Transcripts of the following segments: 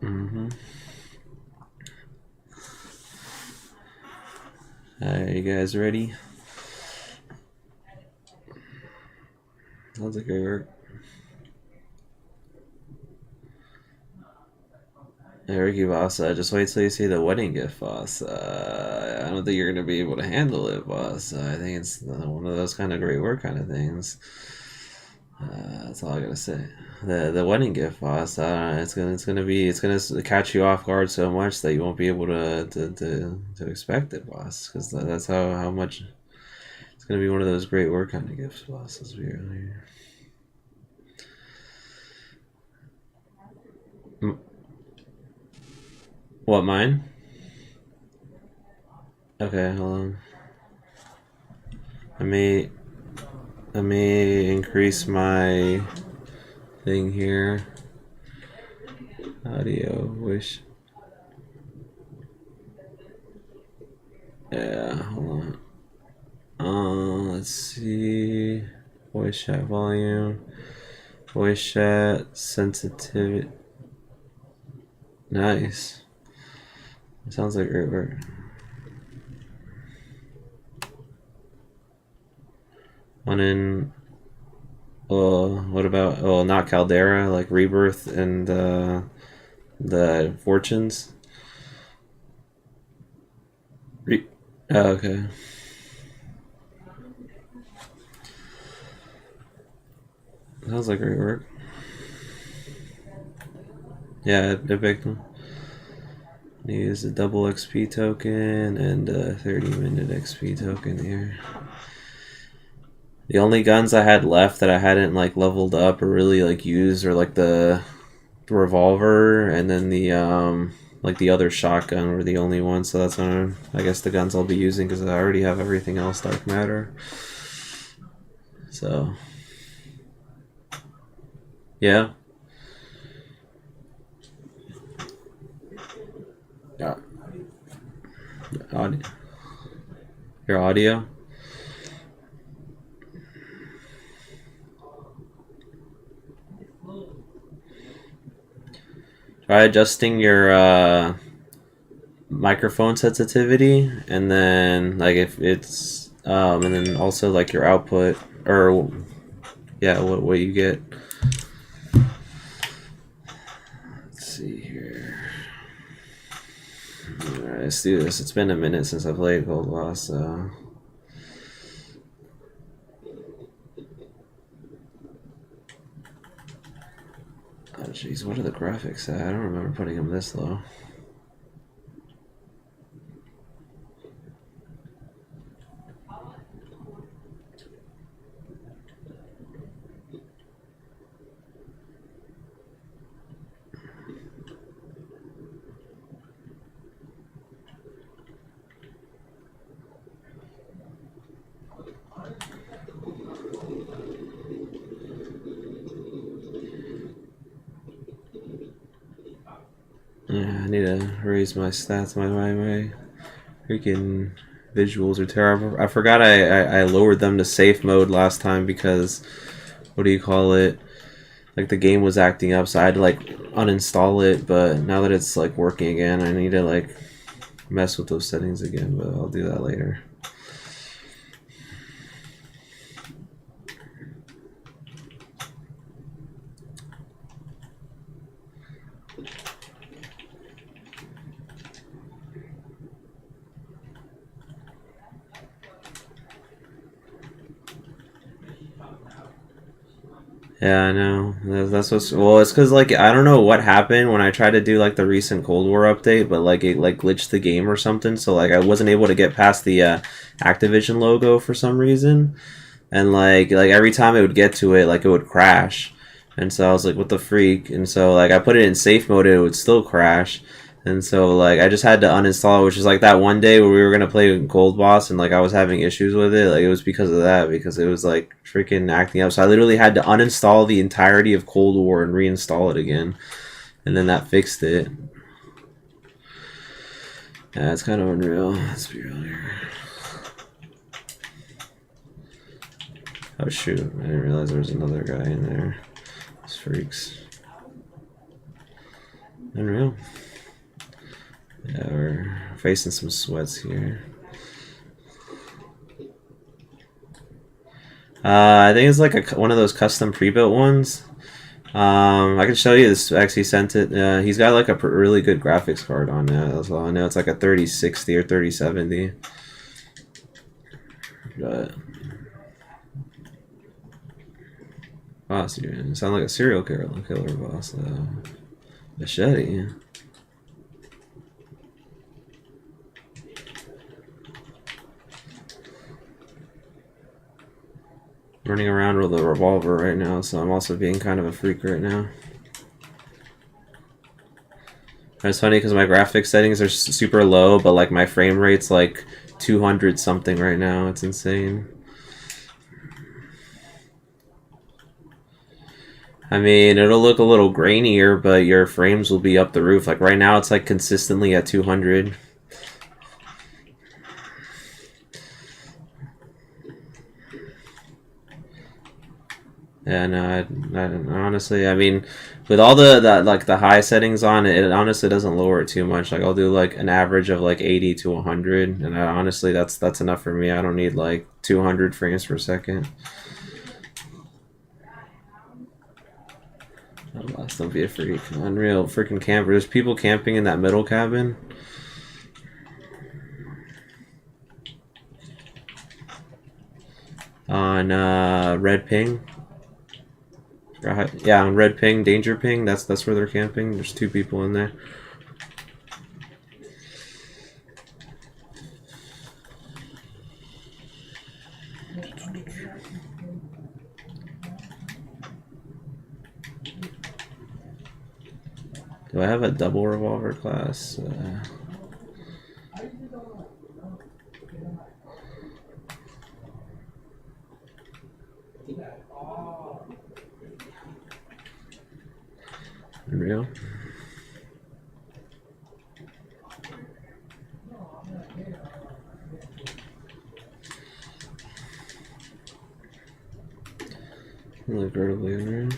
Are you guys ready? Sounds like great work. Ricky boss, just wait till you see the wedding gift, boss. I don't think you're gonna be able to handle it, boss. I think it's one of those kind of great work kind of things. That's all I gotta say. The wedding gift, boss. It's gonna catch you off guard so much that you won't be able to expect it, boss. Because that's how much it's gonna be one of those great work kind of gifts, boss. As we earlier. What, mine? Okay, hold on. Let me increase my thing here. Audio, wish. Yeah, hold on. Let's see. Voice chat volume. Voice chat sensitivity. Nice. It sounds like great work. One in. What about? Oh, not Caldera, like Rebirth and the Fortunes. Oh, okay. Sounds like great work. Yeah, it picked them. Use a double XP token and a 30-minute XP token here. The only guns I had left that I hadn't like leveled up or really like used are like the revolver and then the like the other shotgun were the only ones. So that's I guess the guns I'll be using because I already have everything else dark matter. So yeah. Yeah. Audio. Your audio. Try adjusting your microphone sensitivity, and then like if it's and then also like your output or yeah, what you get. Let's see here. All right, let's do this. It's been a minute since I played Cold War, so. Oh jeez, what are the graphics at? I don't remember putting them this low. Yeah, I need to raise my stats. My freaking visuals are terrible. I forgot I lowered them to safe mode last time because what do you call it? Like the game was acting up, so I had to like uninstall it. But now that it's like working again, I need to like mess with those settings again. But I'll do that later. Yeah, I know. That's what's well. It's because like I don't know what happened when I tried to do like the recent Cold War update, but like it like glitched the game or something. So like I wasn't able to get past the Activision logo for some reason, and like every time it would get to it, like it would crash, and so I was like, what the freak? And so like I put it in safe mode, and it would still crash. And so like I just had to uninstall it, which is like that one day where we were gonna play Cold Boss and like I was having issues with it. Like it was because of that, because it was like freaking acting up. So I literally had to uninstall the entirety of Cold War and reinstall it again. And then that fixed it. Yeah, it's kind of unreal. Let's be real here. Oh shoot, I didn't realize there was another guy in there. These freaks. Unreal. Yeah, we're facing some sweats here. I think it's like one of those custom pre-built ones. I can show you this. Actually, sent it. He's got like a really good graphics card on that. That's all I know. It's like a 3060 or 3070. But boss, you sound like a serial killer boss. Machete. Running around with a revolver right now, so I'm also being kind of a freak right now. It's funny because my graphics settings are super low, but like my frame rate's like 200 something right now. It's insane. I mean, it'll look a little grainier, but your frames will be up the roof. Like right now, it's like consistently at 200. Yeah, no, honestly, I mean, with all the high settings on it, it honestly doesn't lower it too much. Like I'll do like an average of like 80 to 100, and honestly, that's enough for me. I don't need like 200 frames per second. Oh, don't be a freak. Unreal freaking camper. There's people camping in that middle cabin. On red ping. Yeah, on red ping, danger ping. That's where they're camping. There's 2 people in there. Do I have a double revolver class? Unreal. Look vertically unreal.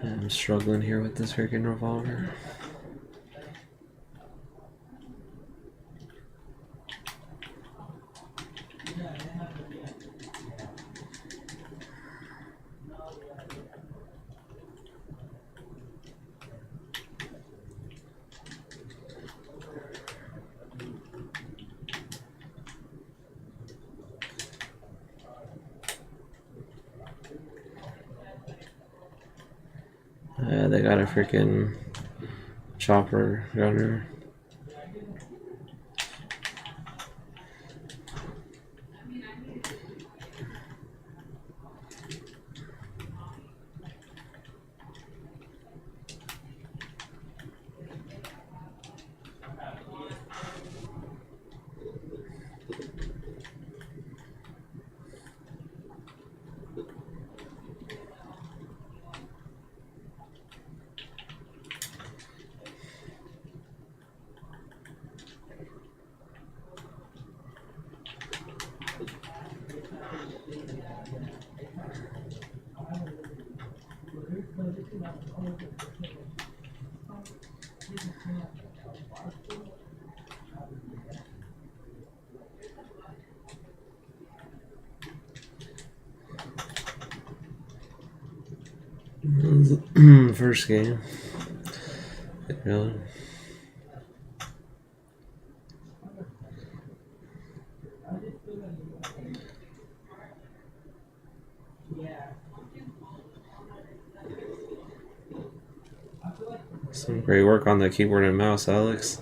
I'm struggling here with this freaking revolver. They got a freaking chopper gunner. First game. Really? Some great work on the keyboard and mouse, Alex.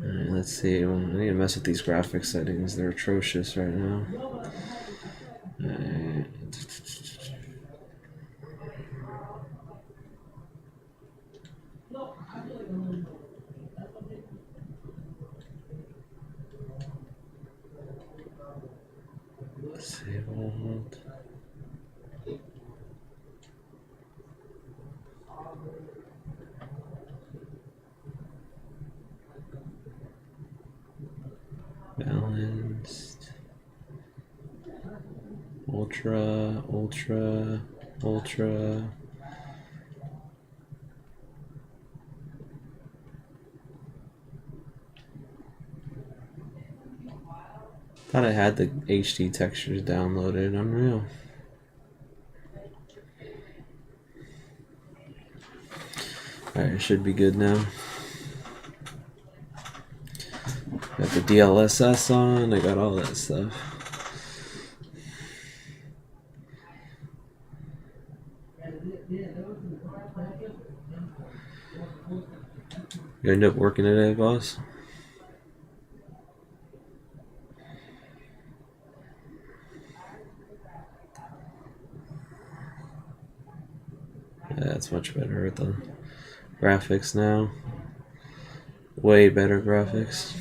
Alright, let's see. I need to mess with these graphics settings. They're atrocious right now. Disabled. Balanced. Ultra, ultra, ultra. Thought I had the HD textures downloaded. Unreal. Alright, it should be good now. Got the DLSS on. I got all that stuff. You end up working today, boss? Yeah, it's much better with the graphics now. Way better graphics.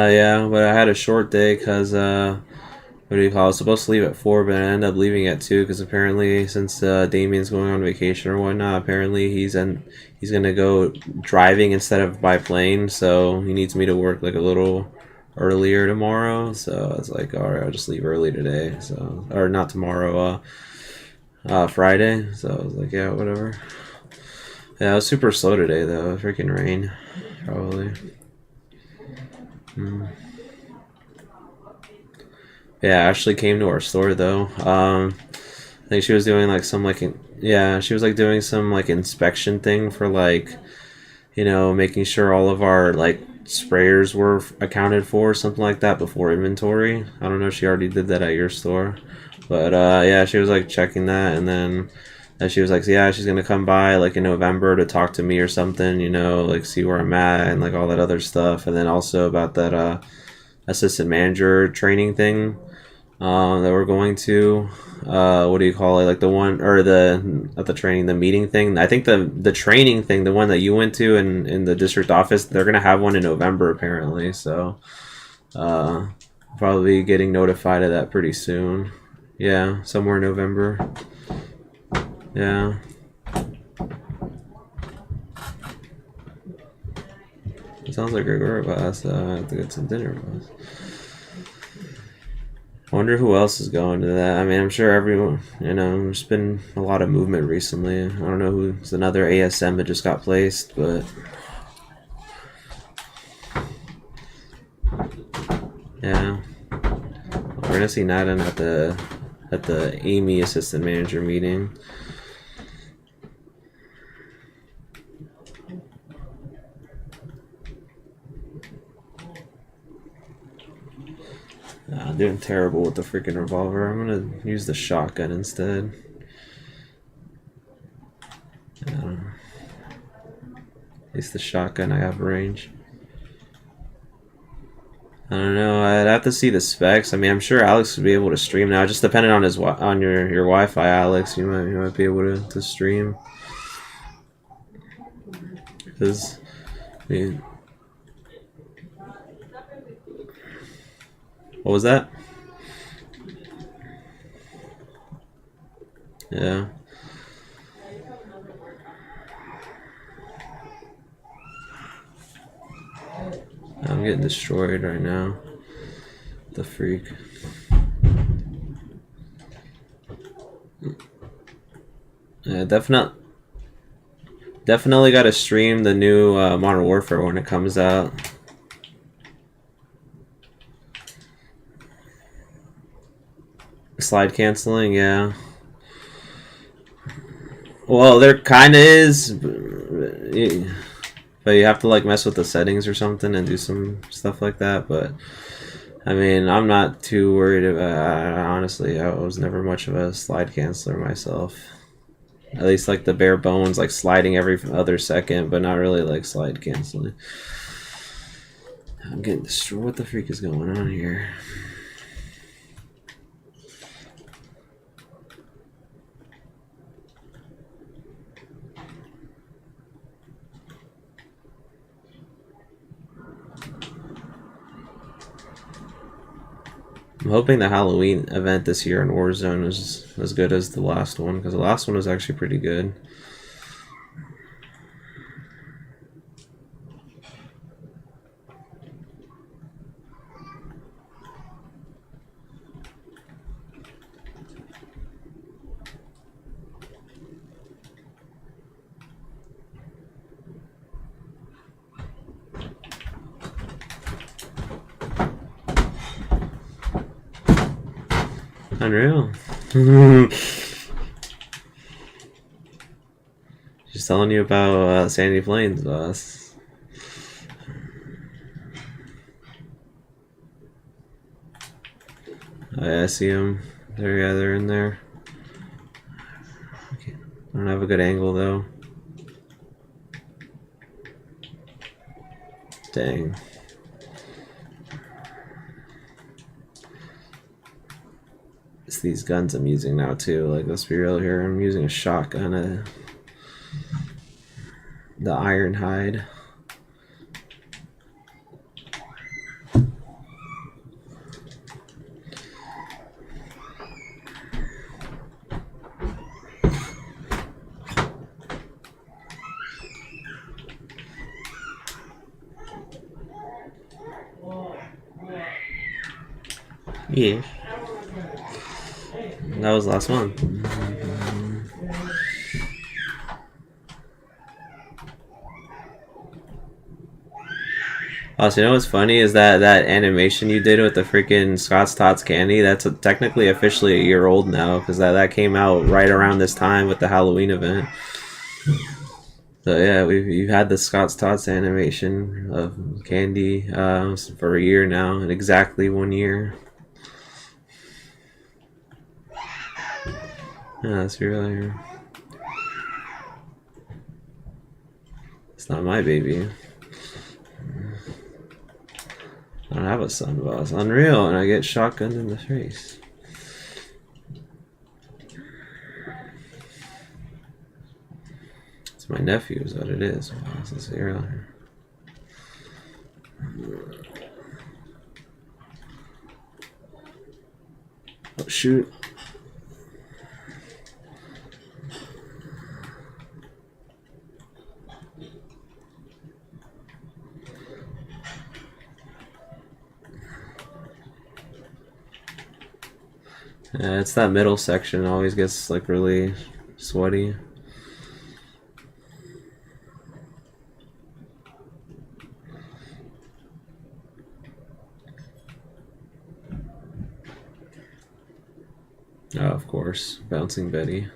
Yeah, but I had a short day because, what do you call it? I was supposed to leave at 4, but I ended up leaving at 2 because apparently since Damien's going on vacation or whatnot, apparently he's gonna go driving instead of by plane, so he needs me to work like a little earlier tomorrow. So I was like, all right, I'll just leave early today. So, or not tomorrow, Friday. So I was like, yeah, whatever. Yeah, it was super slow today though. Freaking rain, probably. Yeah, Ashley came to our store though. I think she was doing like some like she was like doing some like inspection thing for like, you know, making sure all of our like sprayers were accounted for, something like that before inventory. I don't know if she already did that at your store, but yeah, she was like checking that, and then she was like, yeah, she's gonna come by like in November to talk to me or something, you know, like see where I'm at and like all that other stuff, and then also about that assistant manager training thing that we're going to. What do you call it? Like the one or not the training, the meeting thing. I think the training thing, the one that you went to in the district office, they're gonna have one in November apparently. So probably getting notified of that pretty soon. Yeah, somewhere in November. Yeah. It sounds like Gregor boss. I have to get some dinner, boss. I wonder who else is going to that. I mean, I'm sure everyone, you know, there's been a lot of movement recently. I don't know who's another ASM that just got placed, but yeah. We're gonna see Naden at the Amy assistant manager meeting. I'm doing terrible with the freaking revolver. I'm gonna use the shotgun instead. At least the shotgun I have range. I don't know. I'd have to see the specs. I mean, I'm sure Alex would be able to stream now. Just depending on your Wi-Fi, Alex, you might be able to stream. Because, I mean, what was that? Yeah. I'm getting destroyed right now. The freak. Yeah, definitely got to stream the new Modern Warfare when it comes out. Slide canceling, yeah. Well, there kind of is. But you have to like mess with the settings or something and do some stuff like that. But I mean, I'm not too worried about. Honestly, I was never much of a slide canceller myself. At least like the bare bones, like sliding every other second, but not really like slide canceling. I'm getting destroyed. What the freak is going on here? I'm hoping the Halloween event this year in Warzone is as good as the last one, because the last one was actually pretty good. Unreal. She's telling you about Sandy Plains, boss. Oh, yeah, I see them. They're in there. Okay. I don't have a good angle though. Dang. It's these guns I'm using now too. Like, let's be real here. I'm using a shotgun, the Iron Hide. Yeah. That was the last one. Oh, so you know what's funny is that animation you did with the freaking Scott's Tots candy, that's technically officially a year old now, because that came out right around this time with the Halloween event. So yeah, we've had the Scott's Tots animation of candy for a year now, in exactly 1 year. Yeah, that's real here. It's not my baby. I don't have a son, boss. Unreal, and I get shotgunned in the face. It's my nephew is what it is. Boss. Let's see here. Oh, shoot. Yeah, it's that middle section always gets like really sweaty. Oh, of course, Bouncing Betty.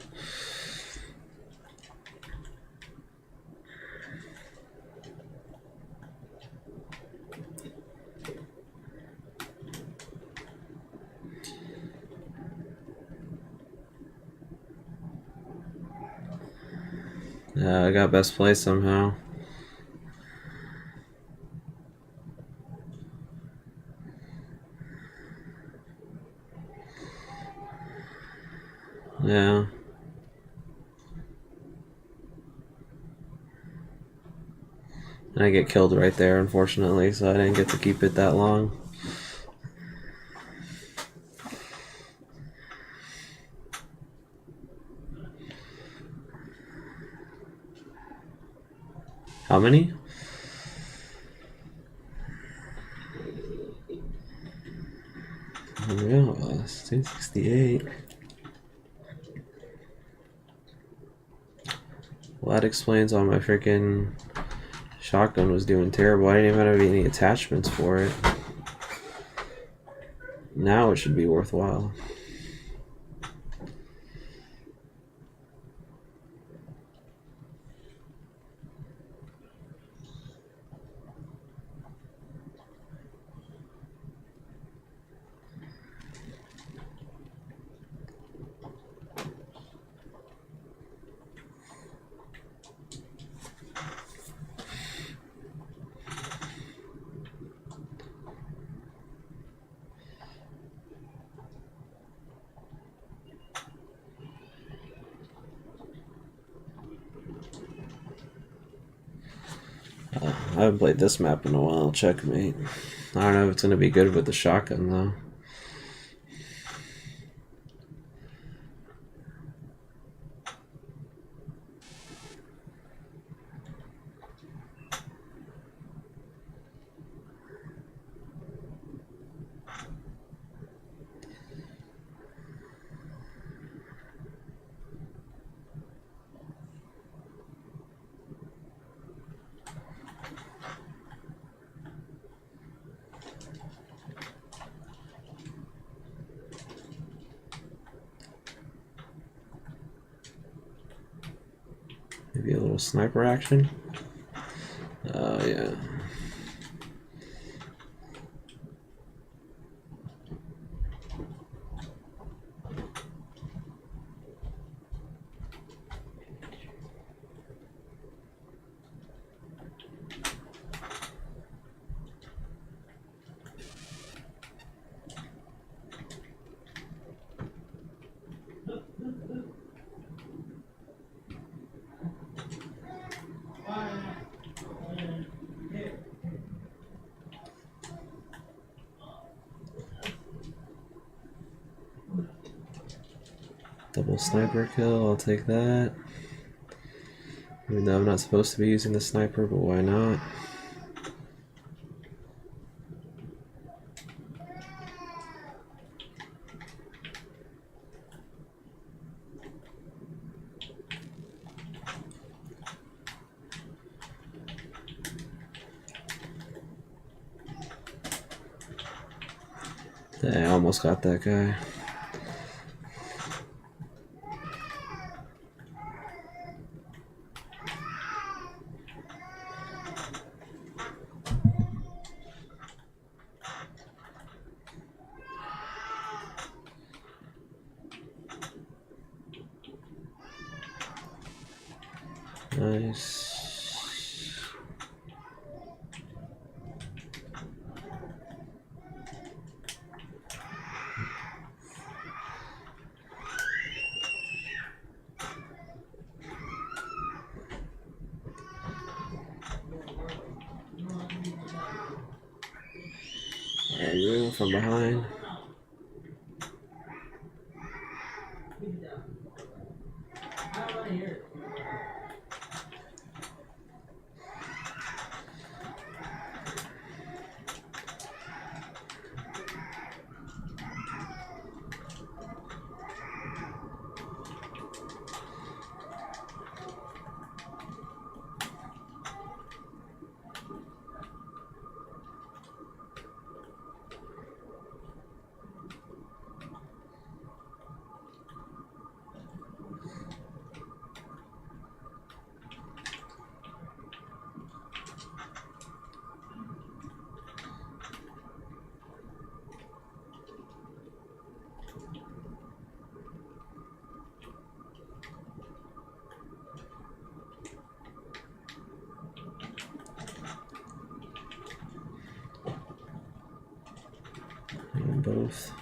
Yeah, I got best play somehow. Yeah. And I get killed right there, unfortunately, so I didn't get to keep it that long. How many? Yeah, 268. Well, that explains why my freaking shotgun was doing terrible. I didn't even have any attachments for it. Now it should be worthwhile. I haven't played this map in a while. Checkmate. I don't know if it's gonna be good with the shotgun though. Maybe a little sniper action. Oh yeah. Double sniper kill, I'll take that. Even though I'm not supposed to be using the sniper, but why not? Dang, I almost got that guy. Nice. And from behind. And both.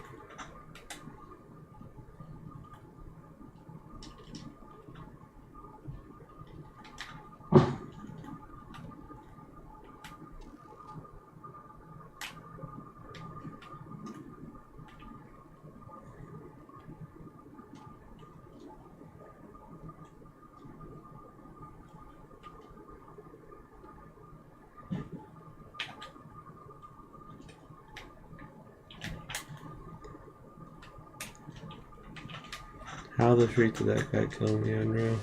How the freak did that guy kill me, unreal?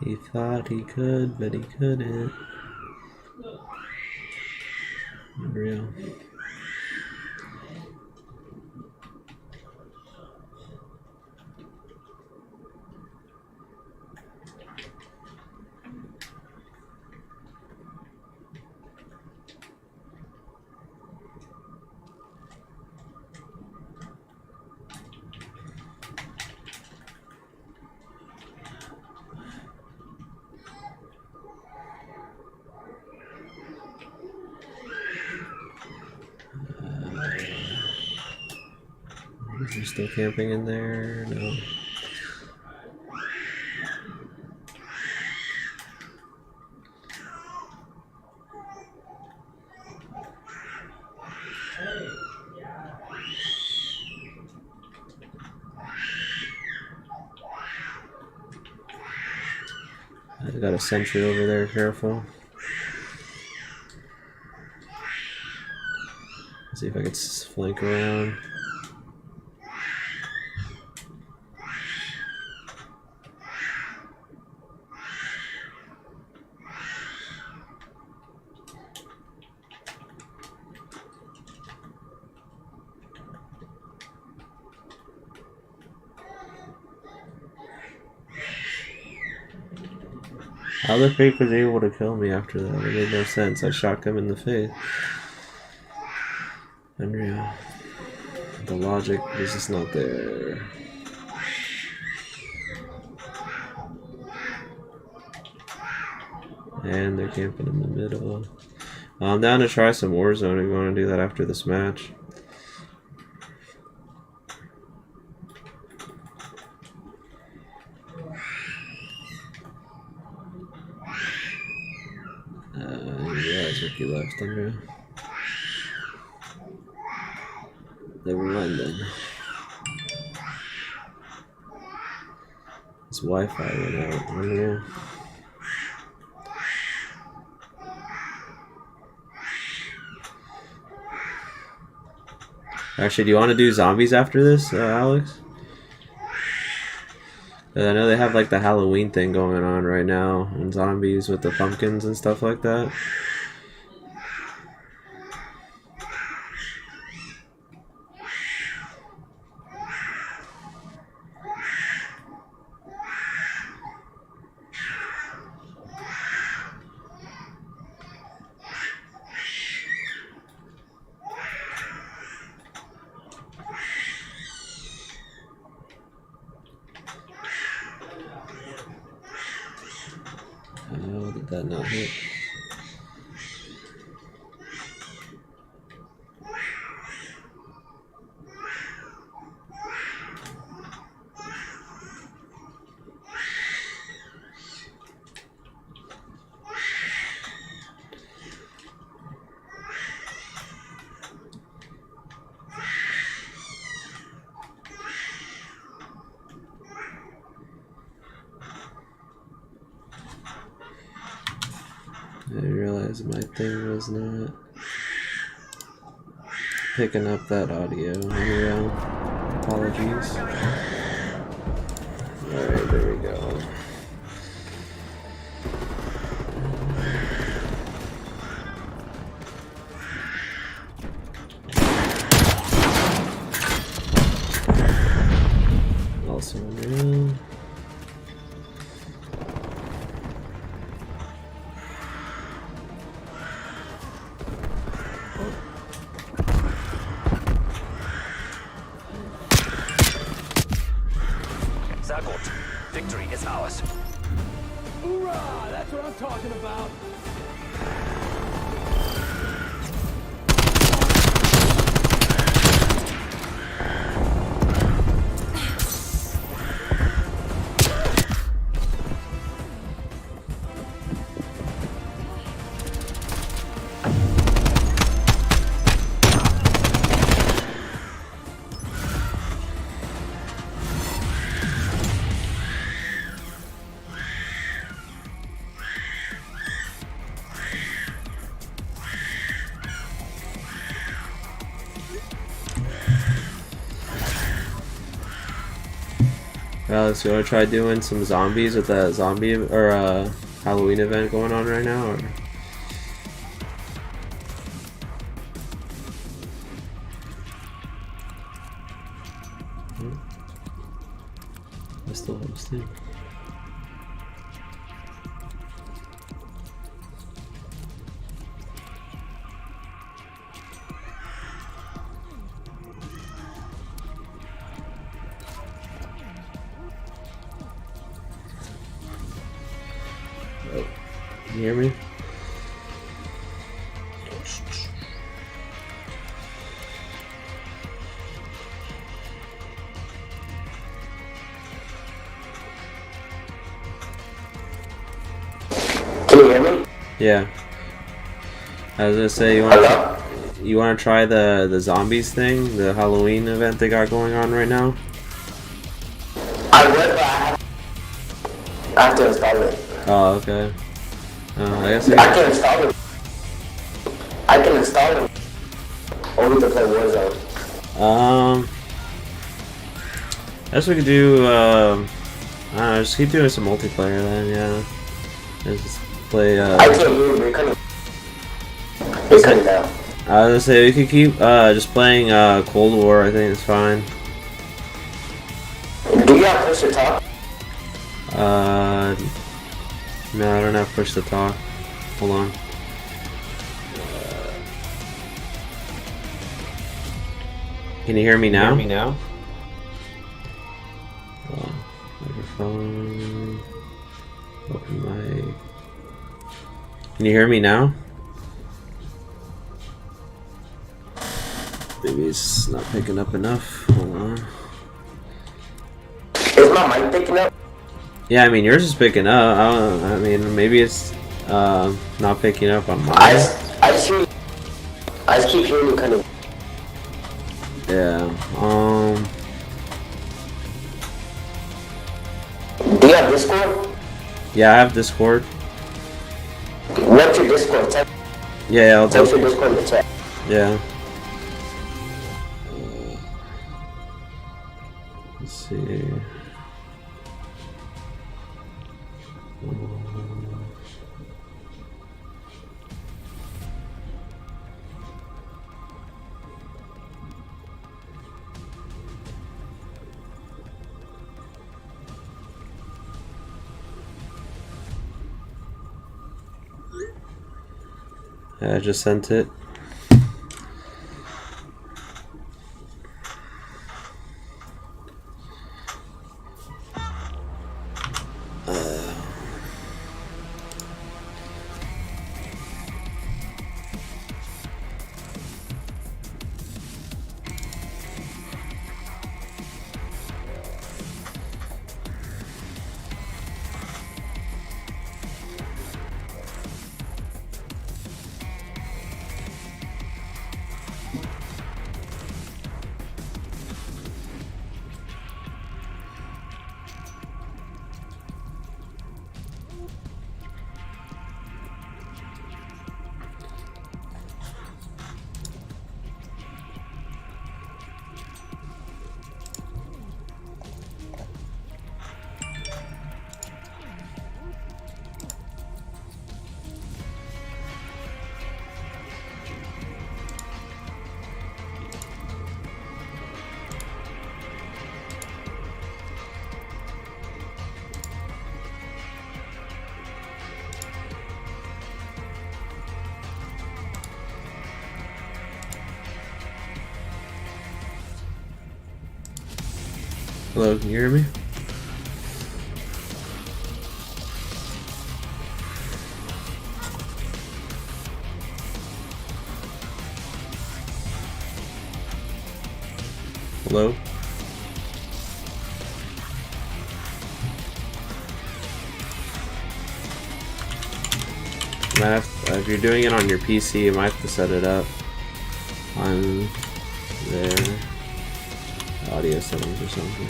He thought he could, but he couldn't. Unreal. Is he still camping in there? No. I got a sentry over there, careful. Let's see if I can flank around. How the fake was able to kill me after that? It made no sense. I shot him in the face. Unreal. The logic is just not there. And they're camping in the middle. I'm down to try some Warzone if you want to do that after this match. He left, Andrea. Never mind then. His Wi-Fi went out. I don't know. Actually, do you want to do zombies after this, Alex? I know they have like the Halloween thing going on right now, and zombies with the pumpkins and stuff like that. Oh, did that not hit? I realized my thing was not picking up that audio. Apologies. Alright, there we go. Also new. Victory is ours. Hoorah! That's what I'm talking about. Alex, you wanna try doing some zombies with that zombie or Halloween event going on right now? Or? I still hosting. Oh, can you hear me? Can you hear me? Yeah. I was gonna say you wanna try the zombies thing, the Halloween event they got going on right now? I would, but I have to install it. Oh, okay. I guess I can install it. I can install it. Only to play Warzone. I guess we could do I don't know, just keep doing some multiplayer then, yeah. Just play I can't hear you. You're cutting down. I was gonna say we could keep just playing Cold War. I think it's fine. Do you have push to talk? No, I don't have push to talk. Hold on. Can you hear me now? Microphone. Open mic. Can you hear me now? Maybe it's not picking up enough. Hold on. Is my mic picking up? Yeah, I mean yours is picking up. I mean maybe it's not picking up on mine. I just keep hearing you kind of. Yeah. Do you have Discord? Yeah, I have Discord. What's your Discord? Text. Yeah, I'll What's tell. your Discord in the chat? Yeah. Let's see. I just sent it. Hello, can you hear me? Hello? If you're doing it on your PC, you might have to set it up on their audio settings or something.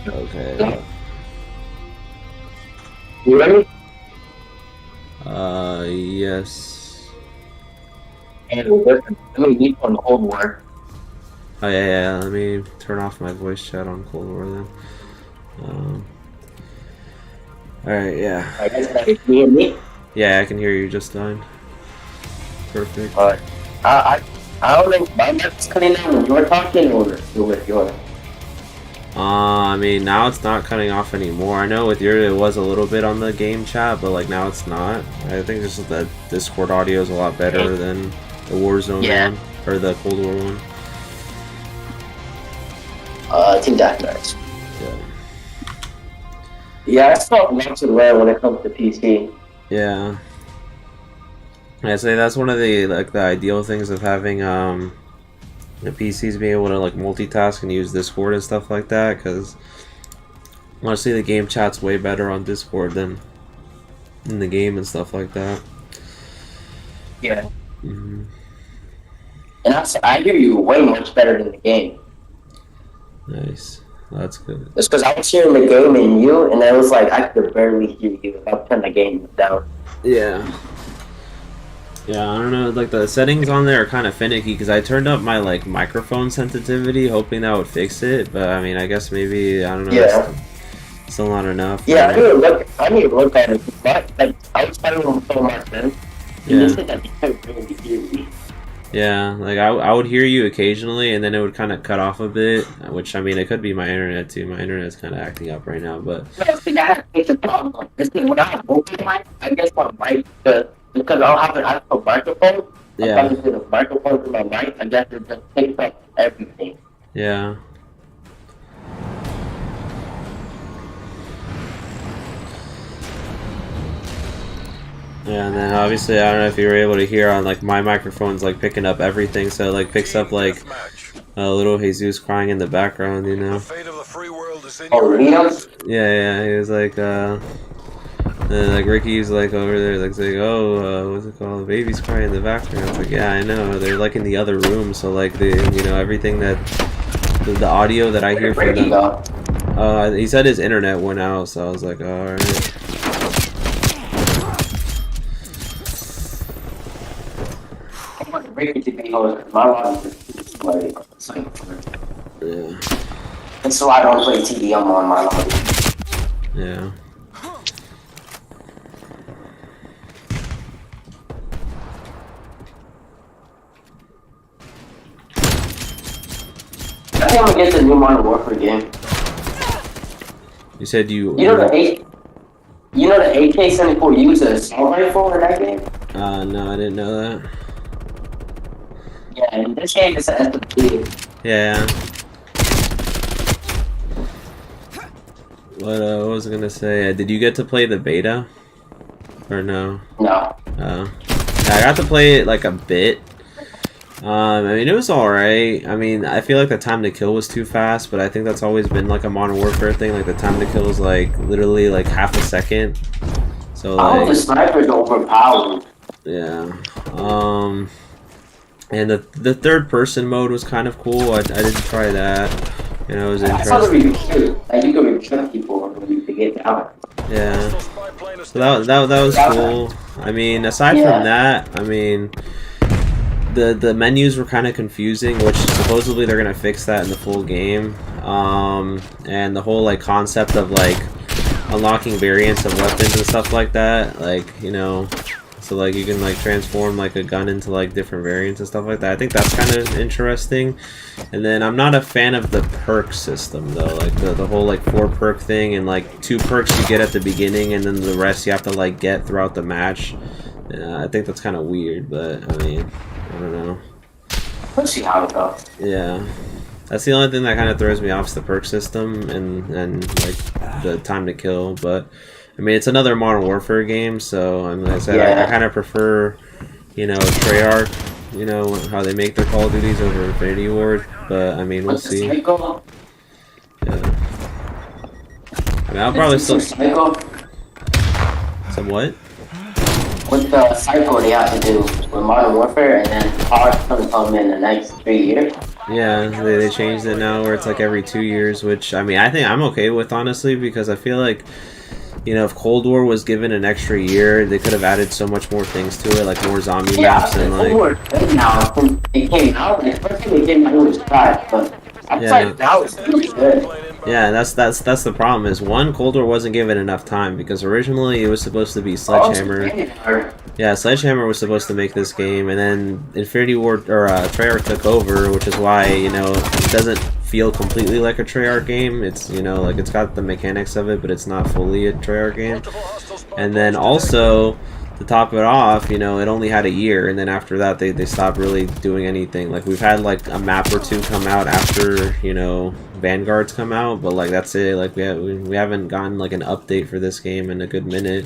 Okay. You ready? Yes. And listen, let me leave on Cold War. Oh yeah. Let me turn off my voice chat on Cold War then. All right. Yeah. I guess that is me and me. Yeah, I can hear you just fine. Perfect. I don't know. My mic's cutting out when you're talking, or with your. I mean, now it's not cutting off anymore. I know with your it was a little bit on the game chat, but like now it's not. I think just the Discord audio is a lot better than the Warzone one or the Cold War one. Team Deathmatch. Yeah. Yeah, that's not much to learn when it comes to PC. Yeah. I say that's one of the the ideal things of having the PCs being able to like multitask and use Discord and stuff like that, because honestly the game chat's way better on Discord than in the game and stuff like that. Yeah. And I hear you way much better than the game. Nice. That's good. It's because I was hearing the game and you, and I was like, I could barely hear you if I turned the game down. Yeah. Yeah, I don't know, like the settings on there are kind of finicky because I turned up my like microphone sensitivity hoping that would fix it, but I mean, I guess maybe, I don't know, it's still not enough. Yeah, I need to look at it. But, like, I was talking with some of my friends, and they said that they couldn't really hear me. Yeah, like I would hear you occasionally, and then it would kind of cut off a bit. Which I mean, it could be my internet too. My internet's kind of acting up right now, but. I think I have to fix a problem. This thing when I have open mic, I guess my mic because I don't have an actual microphone. Yeah. I'm talking to the microphone to my mic. I guess it just takes up everything. Yeah. Yeah, and then obviously I don't know if you were able to hear on like my microphone's like picking up everything, so it like picks up like a little Jesus crying in the background, you know. Oh, Leo? Yeah, he was like and like Ricky's like over there like saying, oh, what's it called? The baby's crying in the background. I was like, yeah, I know. They're like in the other room, so like everything that the audio that I hear from them. He said his internet went out, so I was like, all right. Yeah. And so I don't play TV, I'm on my lobby. Yeah. I think I'm gonna get the new Modern Warfare game. You said you know the AK-74 uses an assault rifle in that game? No, I didn't know that. Yeah, in this game it's an SMG. Yeah. What was I gonna say? Did you get to play the beta? Or no? No. I got to play it like a bit. I mean, it was alright. I mean, I feel like the time to kill was too fast, but I think that's always been like a Modern Warfare thing. Like the time to kill is like literally like half a second. So like, the sniper's overpowered. Yeah. And the third person mode was kind of cool. I didn't try that. You know, it was interesting. I saw the review. Like you could recruit people when you get down. Yeah. So that was cool. I mean, aside from that, I mean, the menus were kind of confusing, which supposedly they're gonna fix that in the full game. And the whole like concept of like unlocking variants of weapons and stuff like that, like, you know, so like you can like transform like a gun into like different variants and stuff like that. I think that's kind of interesting. And then I'm not a fan of the perk system though, like the whole like 4 perk thing, and like 2 perks you get at the beginning and then the rest you have to like get throughout the match. I think that's kind of weird, but I mean, I don't know. Let's see how it goes. Yeah. That's the only thing that kind of throws me off is the perk system and like the time to kill, but I mean, it's another Modern Warfare game, so I mean, like I said, I kind of prefer, you know, Treyarch, you know, how they make their Call of Duties over Infinity Ward, but I mean, we'll see. Yeah. I mean, I'll probably still... Some what? With the cycle they have to do with Modern Warfare, and then Hard's gonna come in the next 3 years. Yeah, they changed it now where it's like every 2 years, which I mean, I think I'm okay with, honestly, because I feel like you know, if Cold War was given an extra year, they could have added so much more things to it, like more zombie maps and like. Now, since it came out, especially when it came out, it was trash, but I'm Yeah. like, now it's really good. Yeah, and that's the problem is one, Cold War wasn't given enough time because originally it was supposed to be Sledgehammer. Yeah, Sledgehammer was supposed to make this game, and then Infinity Ward or Treyarch took over, which is why, you know, it doesn't feel completely like a Treyarch game. It's, you know, like it's got the mechanics of it, but it's not fully a Treyarch game. And then also, to top it off, you know, it only had a year, and then after that they stopped really doing anything. Like we've had like a map or two come out after, you know, Vanguard's come out, but like that's it. Like we haven't gotten like an update for this game in a good minute.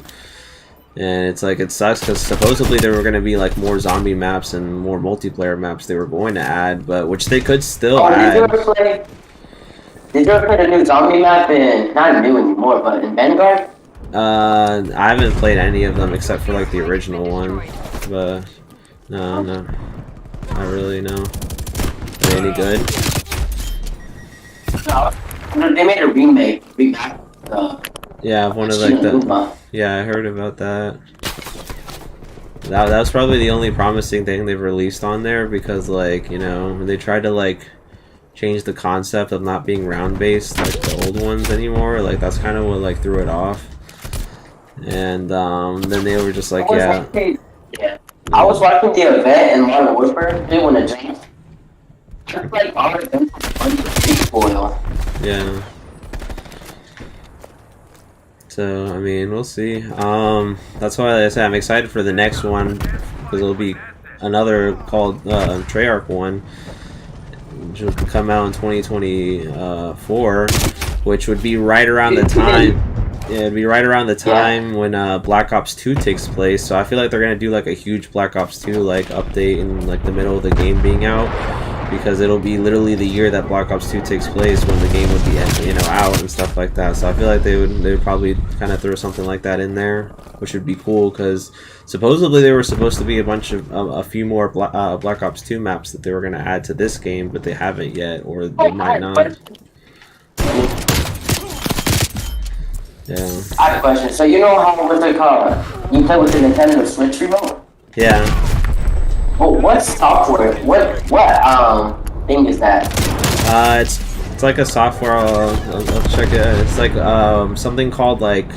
And it's like, it sucks because supposedly there were going to be like more zombie maps and more multiplayer maps they were going to add, but which they could still add. Did you ever play the new zombie map in, not new anymore, but in Vanguard? I haven't played any of them except for like the original one, but no, not really, no. Are they any good? No, they made a remake, Yeah, one of like the... Yeah, I heard about that. That was probably the only promising thing they've released on there because, like, you know, they tried to, like, change the concept of not being round-based like the old ones anymore. Like, that's kind of what, like, threw it off. And then they were just like, yeah. I was watching the event in Modern Warfare, they went to jump. It's like, all of them spoil. Yeah. So, I mean, we'll see. That's why I say I'm excited for the next one, because it'll be another called Treyarch one, which will come out in 2024, which would be right around the time. Yeah, it'd be right around the time when Black Ops 2 takes place. So I feel like they're gonna do like a huge Black Ops 2 like update in like the middle of the game being out, because it'll be literally the year that Black Ops 2 takes place when the game would be, you know, out and stuff like that. So I feel like they would probably kind of throw something like that in there, which would be cool because supposedly there were supposed to be a few more Black Ops 2 maps that they were gonna add to this game, but they haven't yet, or they might not. Yeah. I have a question. So you know how, what's it called? You play with the Nintendo Switch remote? Yeah. Well, what software? What thing is that? It's like a software. I'll check it. It's like something called like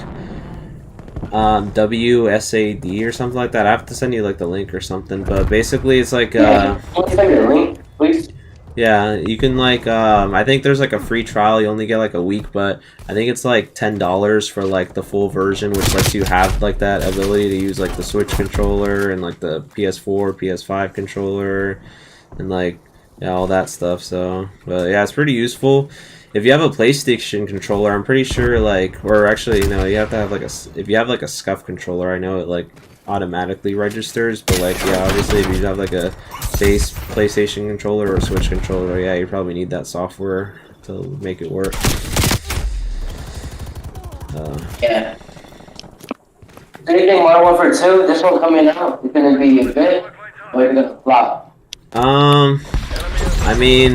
WSAD or something like that. I have to send you like the link or something. But basically, it's like Can you send me the link, please? yeah, you can like I think there's like a free trial. You only get like a week, but I think it's like $10 for like the full version, which lets you have like that ability to use like the Switch controller and like the PS4, PS5 controller, and like yeah, all that stuff. So, but yeah, it's pretty useful. If you have a PlayStation controller, I'm pretty sure like, or actually no, you have to have like if you have like a SCUF controller, I know it like automatically registers, but like yeah, obviously if you have like a base PlayStation controller or Switch controller, yeah, you probably need that software to make it work. Yeah. Anything Modern Warfare 2? This one coming out is gonna be good, or is it gonna flop? I mean,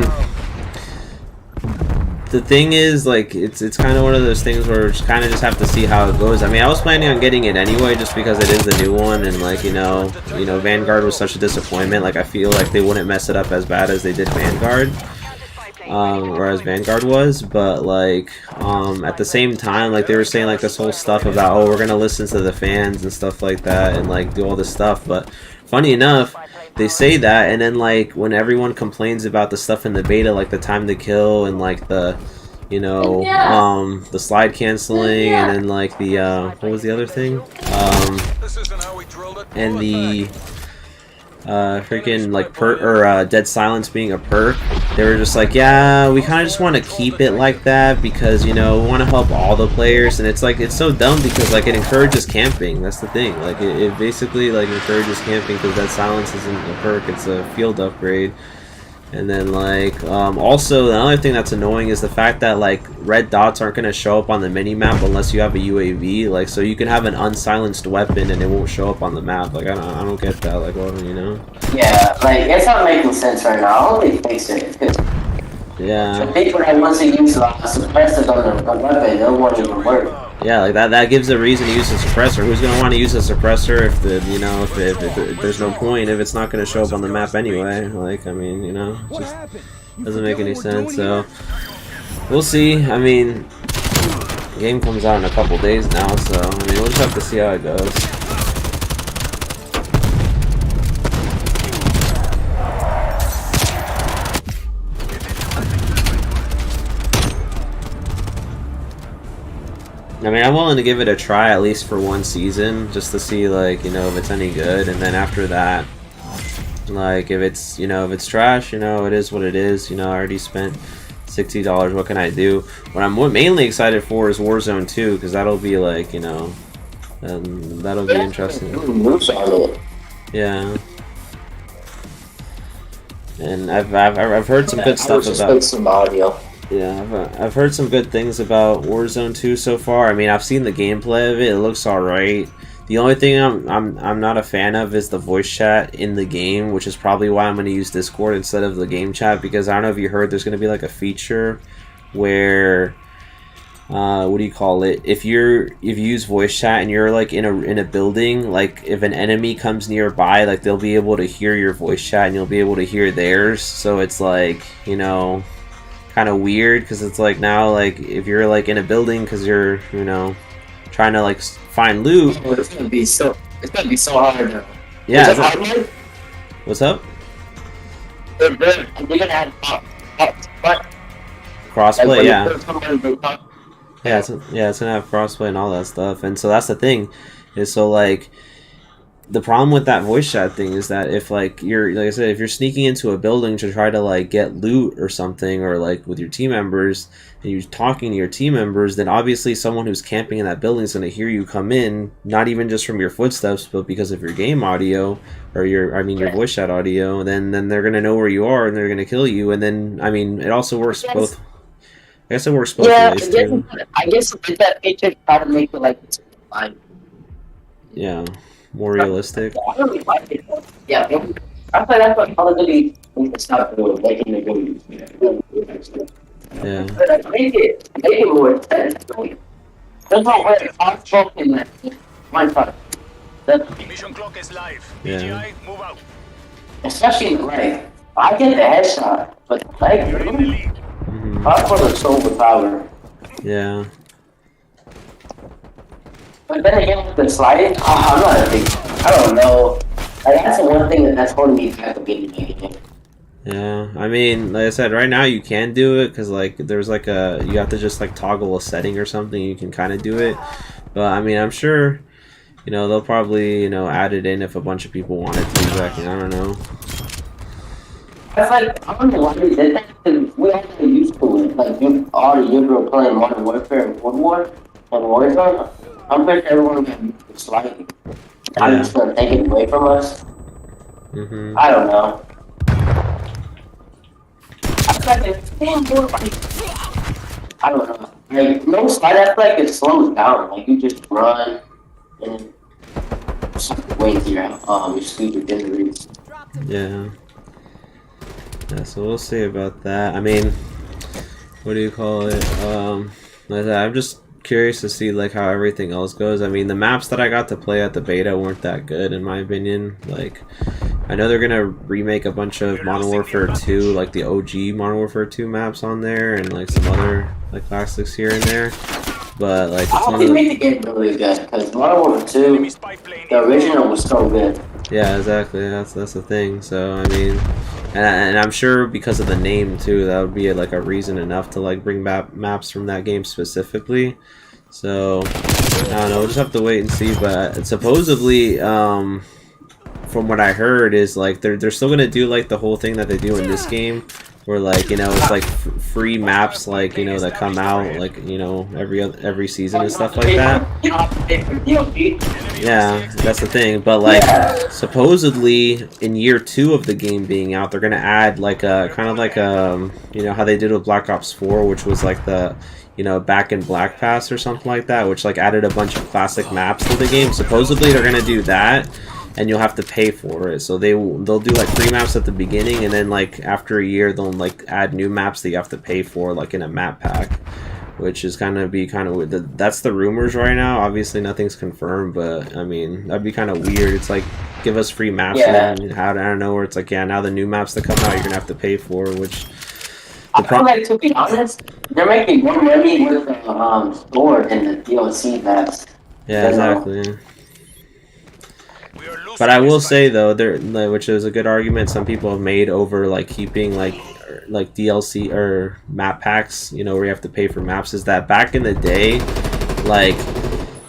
the thing is, like, it's kind of one of those things where we kind of just have to see how it goes. I mean, I was planning on getting it anyway, just because it is the new one, and like, you know, Vanguard was such a disappointment. Like, I feel like they wouldn't mess it up as bad as they did Vanguard, or as Vanguard was. But like, at the same time, like they were saying like this whole stuff about, oh, we're gonna listen to the fans and stuff like that, and like do all this stuff. But funny enough, they say that, and then like when everyone complains about the stuff in the beta, like the time to kill and like the, you know, the slide canceling, and then like the what was the other thing? And the freaking like dead silence being a perk. They were just like, yeah, we kind of just want to keep it like that because, you know, we want to help all the players. And it's like, it's so dumb because like it encourages camping. That's the thing. Like it basically like encourages camping because dead silence isn't a perk, it's a field upgrade. And then like also another thing that's annoying is the fact that like red dots aren't going to show up on the mini map unless you have a UAV. Like, so you can have an unsilenced weapon and it won't show up on the map. Like I don't get that. Like, well, you know. Yeah, like it's not making sense right now. I'll only fix it because yeah, the people that want to use suppressors on the weapon, they won't even work. Yeah, like that gives a reason to use a suppressor. Who's gonna want to use a suppressor if the if there's no point if it's not gonna show up on the map anyway? Like, I mean, it just doesn't make any sense. So we'll see. I mean, the game comes out in a couple days now, so I mean, we'll just have to see how it goes. I mean, I'm willing to give it a try at least for one season, just to see, like, if it's any good, and then after that, like, if it's, if it's trash, it is what it is. I already spent $60. What can I do? What I'm mainly excited for is Warzone 2, because that'll be like, that'll be interesting. Yeah. And I've heard some good stuff about some audio. Yeah, I've heard some good things about Warzone 2 so far. I mean, I've seen the gameplay of it. It looks alright. The only thing I'm not a fan of is the voice chat in the game, which is probably why I'm going to use Discord instead of the game chat, because I don't know if you heard, there's going to be like a feature where what do you call it? If you use voice chat and you're like in a building, like if an enemy comes nearby, like they'll be able to hear your voice chat and you'll be able to hear theirs. So it's like, kind of weird, because it's like now, like if you're like in a building because you're trying to like find loot, It's gonna be so hard. yeah. What's up? They're gonna have Crossplay, yeah, it's gonna have crossplay and all that stuff. And so that's the thing, is so like the problem with that voice chat thing is that if like I said, if you're sneaking into a building to try to like get loot or something, or like with your team members, and you're talking to your team members, then obviously someone who's camping in that building is going to hear you come in, not even just from your footsteps, but because of your game audio or your voice chat audio. Then they're going to know where you are and they're going to kill you. And then it also works both. I guess it works both ways too. I guess with that feature, try to make it like it's fine. Yeah. More realistic. I really like it. Yeah, I feel that's what Call of Duty needs to stop doing, making it good. Yeah. But make it more intense. There's no way I've spoken that one time. Mission clock is live. Yeah. BGI, move out. Especially in the leg. I get the headshot, but the leg, You're in the lead. I put a soul with power. Yeah. But then again, with the sliding, I'm not a big. I don't know. Like, that's the one thing that's holding me back from getting the game. Yeah, I mean, like I said, right now you can do it because like there's like you have to just like toggle a setting or something. You can kind of do it, but I mean, I'm sure they'll probably add it in if a bunch of people want it to be back. I don't know. That's like, I don't know why we did that, because we actually used to it. Like, all the years we were playing Modern Warfare and Cold War and Warzone, I'm pretty sure everyone got used to sliding. I'm just gonna take it away from us. I don't know. I don't know. Like, no slide, I feel like it slows down. Like, you just run and just wait your stupid deliveries. Yeah. Yeah, so we'll see about that. I mean, what do you call it? I'm just curious to see like how everything else goes. I mean, the maps that I got to play at the beta weren't that good in my opinion. Like, I know they're gonna remake a bunch of Modern Warfare 2, like the OG Modern Warfare 2 maps on there, and like some other like classics here and there. But like, I don't think they get really good because Modern Warfare 2, the original was so good. Yeah, exactly. That's the thing. So I mean, and I'm sure because of the name too, that would be like a reason enough to like bring back maps from that game specifically. So I don't know. We'll just have to wait and see. But supposedly, from what I heard, is like they're still gonna do like the whole thing that they do in this game, where like it's like free maps like that come out like every season and stuff like that. Yeah, that's the thing. But like supposedly in year 2 of the game being out, they're gonna add like a kind of like how they did with Black Ops 4, which was like the Back in Black Pass or something like that, which like added a bunch of classic maps to the game. Supposedly they're gonna do that, and you'll have to pay for it. So they'll do like free maps at the beginning, and then like after a year they'll like add new maps that you have to pay for like in a map pack, which is kind of weird. That's the rumors right now. Obviously, nothing's confirmed, but I mean, that'd be kind of weird. It's like give us free maps and then out of nowhere, it's like now the new maps that come out, you're gonna have to pay for, which. I feel like, to be honest, they're making more money with the store than the DLC maps. Yeah, exactly. But I will say though, which is a good argument some people have made over like keeping like DLC or map packs, you know, where you have to pay for maps, is that back in the day, like,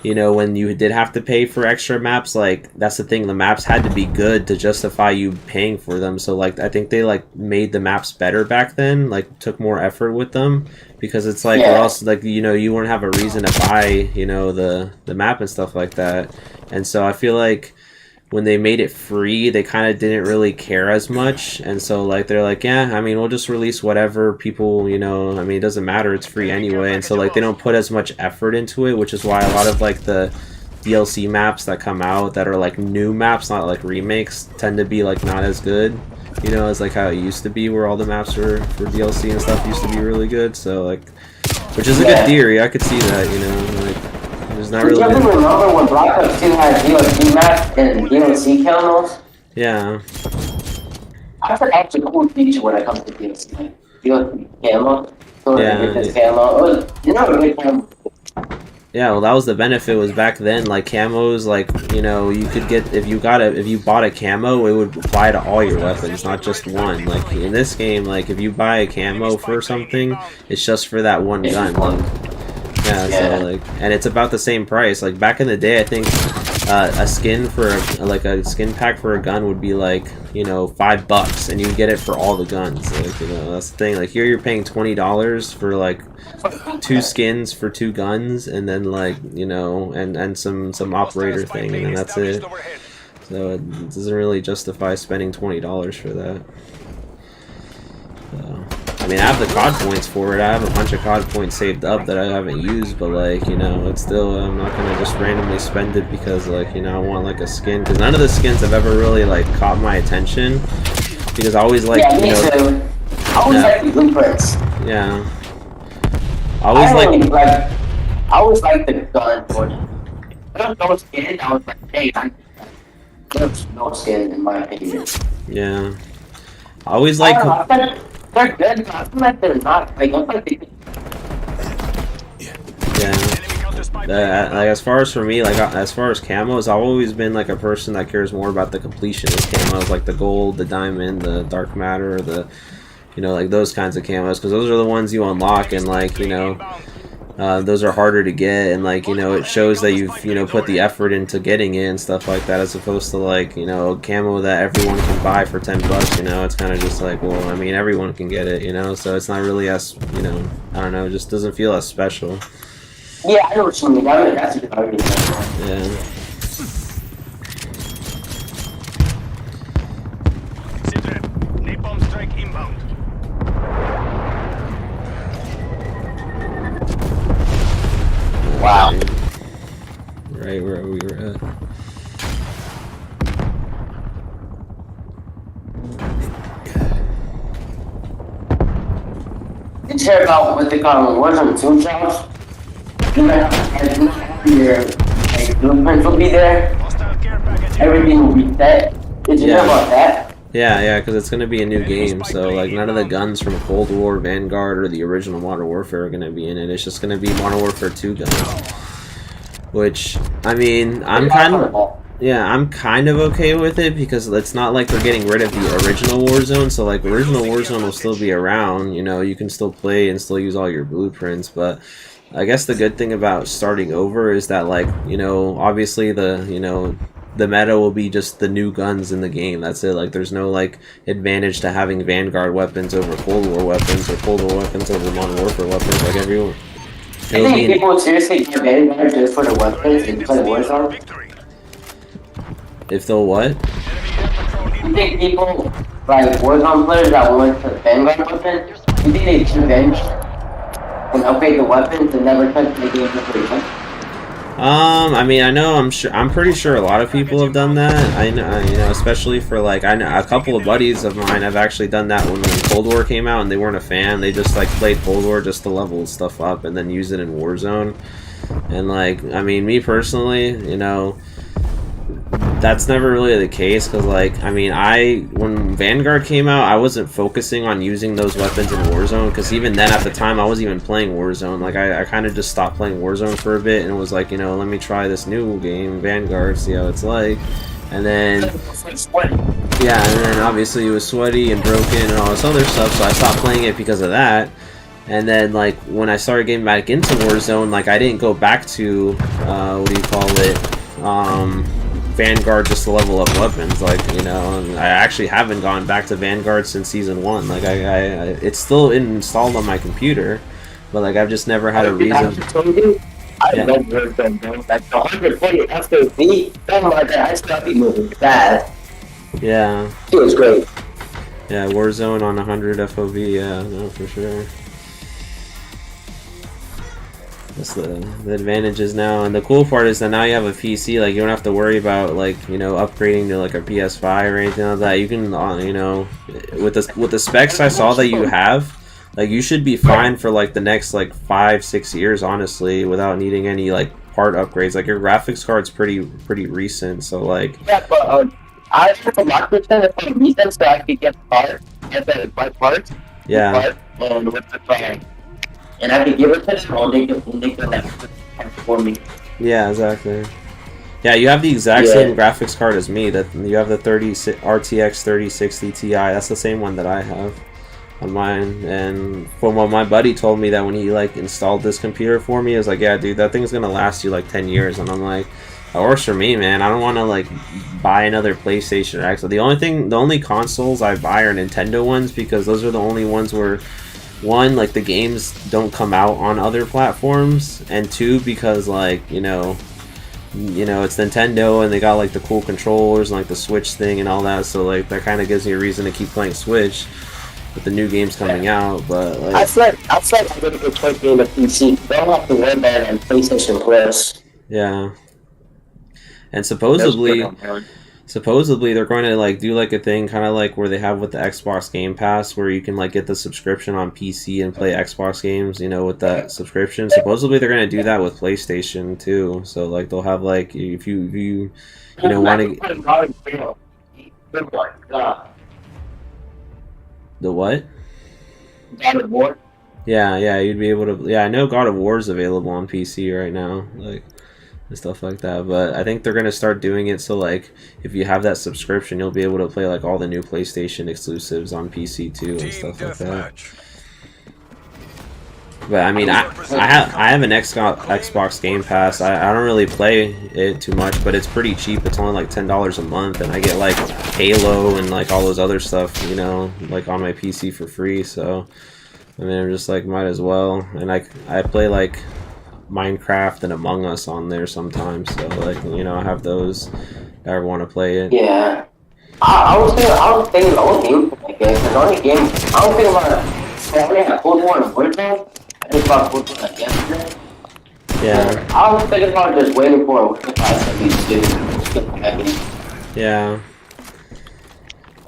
you know, when you did have to pay for extra maps, like, that's the thing, the maps had to be good to justify you paying for them. So like I think they like made the maps better back then, like took more effort with them, because it's like, or else, like, you know, you wouldn't have a reason to buy, you know, the map and stuff like that. And so I feel like when they made it free, they kind of didn't really care as much, and so like they're like, yeah, I mean, we'll just release whatever people, you know, I mean, it doesn't matter, it's free anyway. And so like they don't put as much effort into it, which is why a lot of like the DLC maps that come out that are like new maps, not like remakes, tend to be like not as good, you know, as like how it used to be, where all the maps for DLC and stuff used to be really good. So like, which is a good theory, I could see that, you know, like there's not really. Remember when Black Ops 2 had DLC maps and DLC camos? Yeah. I thought that's a cool feature when it comes to DLC. Like, DLC camo. So Yeah. this camo. It was, you know, a good camo. Yeah, well, that was the benefit, was back then, like, camos, like, you know, you could get, if you bought a camo, it would apply to all your weapons, not just one. Like, in this game, like, if you buy a camo for something, it's just for that one gun. Like, yeah, so, like, and it's about the same price. Like, back in the day, I think a skin for, a skin pack for a gun would be, like, you know, $5, and you get it for all the guns. Like, you know, that's the thing. Like, here you're paying $20 for, like, 2 skins for 2 guns, and then, like, you know, and some operator thing, and then that's it. So it doesn't really justify spending $20 for that. So, I mean, I have the COD points for it. I have a bunch of COD points saved up that I haven't used, but, like, you know, it's still, I'm not gonna just randomly spend it because, like, you know, I want, like, a skin, because none of the skins have ever really, like, caught my attention, because I always like, you know, too. I always like the blueprints. Yeah. I always like the gun portion. There's no skin. I was like, hey, there's no skin in my opinion. Yeah. I always like. They're good, but I feel like they're not. Like, look like they. Yeah. Like, as far as for me, like, as far as camos, I've always been like a person that cares more about the completion of camos, like the gold, the diamond, the dark matter, the, you know, like those kinds of camos, because those are the ones you unlock, and, like, you know, those are harder to get, and, like, you know, it shows that you've, you know, put the effort into getting it and stuff like that, as opposed to, like, you know, camo that everyone can buy for $10. You know, it's kind of just like, well, I mean, everyone can get it, you know, so it's not really as, you know, I don't know, it just doesn't feel as special. Yeah, I know what you mean. That's a good argument. Yeah. Napalm strike inbound. Wow. Right where we were at. Did you hear about what they call Warzone 2 jobs? Your like, blueprints will be there. Everything will be set. Did you hear about that? Yeah, because it's going to be a new game, so, like, none of the guns from Cold War, Vanguard, or the original Modern Warfare are going to be in it. It's just going to be Modern Warfare 2 guns. Which, I mean, I'm kind of okay with it, because it's not like they're getting rid of the original Warzone, so, like, original Warzone will still be around, you know, you can still play and still use all your blueprints, but I guess the good thing about starting over is that, like, you know, obviously the, you know, the meta will be just the new guns in the game. That's it. Like, there's no, like, advantage to having Vanguard weapons over Cold War weapons, or Cold War weapons over Modern Warfare weapons. Like, everyone. I think people would seriously get Vanguard just for the weapons and play Warzone. If they'll what? You think people, like, Warzone players that want the Vanguard weapon, you think they should bench and upgrade the weapons and never touch the game for free? I mean, I know, I'm pretty sure a lot of people have done that. I know, you know, especially for like, I know a couple of buddies of mine have actually done that when Cold War came out and they weren't a fan. They just like played Cold War just to level stuff up and then use it in Warzone. And like, I mean, me personally, you know, that's never really the case because like, I mean, when Vanguard came out, I wasn't focusing on using those weapons in Warzone because even then at the time I wasn't even playing Warzone. Like I kind of just stopped playing Warzone for a bit and was like, you know, let me try this new game, Vanguard, see how it's like. And then yeah, and then obviously it was sweaty and broken and all this other stuff, so I stopped playing it because of that. And then like when I started getting back into Warzone, like I didn't go back to what do you call it, Vanguard just to level up weapons, like, you know, and I actually haven't gone back to Vanguard since Season 1. Like, it's still installed on my computer, but, like, I've just never had a reason. I love Warzone, bro. Like, the 140 FOV, oh my god, I stopped moving fast. Yeah. It was great. Yeah, Warzone on 100 FOV, yeah, no, for sure. That's the advantages now, and the cool part is that now you have a PC. Like you don't have to worry about like, you know, upgrading to like a PS5 or anything like that. You can, you know, with the specs I saw that you have, like you should be fine for like the next like 5-6 years, honestly, without needing any like part upgrades. Like your graphics card's pretty recent, so like. Yeah, but I have a lot of them for a reason, so I could get parts, get the right parts. Yeah. And with the phone. And I can give it to them, or they can that for me. Yeah, exactly. Yeah, you have the exact same graphics card as me. That you have the RTX 3060 Ti. That's the same one that I have on mine. And from what my buddy told me, that when he like installed this computer for me, he was like, "Yeah, dude, that thing's gonna last you like 10 years." And I'm like, "That works for me, man. I don't want to like buy another PlayStation or Xbox." The only consoles I buy are Nintendo ones because those are the only ones where, one, like the games don't come out on other platforms, and two, because like you know it's Nintendo and they got like the cool controllers and like the Switch thing and all that, so like that kind of gives me a reason to keep playing Switch with the new games coming out. But like, I feel like I'm gonna get try playing the PC. Don't have to worry about it on PlayStation Plus. yeah, and supposedly they're going to like do like a thing kind of like where they have with the Xbox Game Pass, where you can like get the subscription on PC and play Xbox games, you know, with that subscription. Supposedly they're going to do that with PlayStation too, so like they'll have like if you know want to the what? God of War. Yeah, you'd be able to. Yeah, I know God of War is available on PC right now, like, and stuff like that. But I think they're gonna start doing it so like if you have that subscription, you'll be able to play like all the new PlayStation exclusives on PC too and stuff like that. But I mean, I have an Xbox Game Pass. I don't really play it too much, but it's pretty cheap. It's only like $10 a month, and I get like Halo and like all those other stuff, you know, like on my PC for free. So I mean, I'm just like, might as well. And I play like Minecraft and Among Us on there sometimes. So like, you know, I have those. If I ever want to play it. Yeah. I was thinking the only game I guess. The only game I don't think about it. I only have Cold War and Warzone. I just bought Cold War like yesterday. Yeah. I was thinking about just waiting for it. Yeah.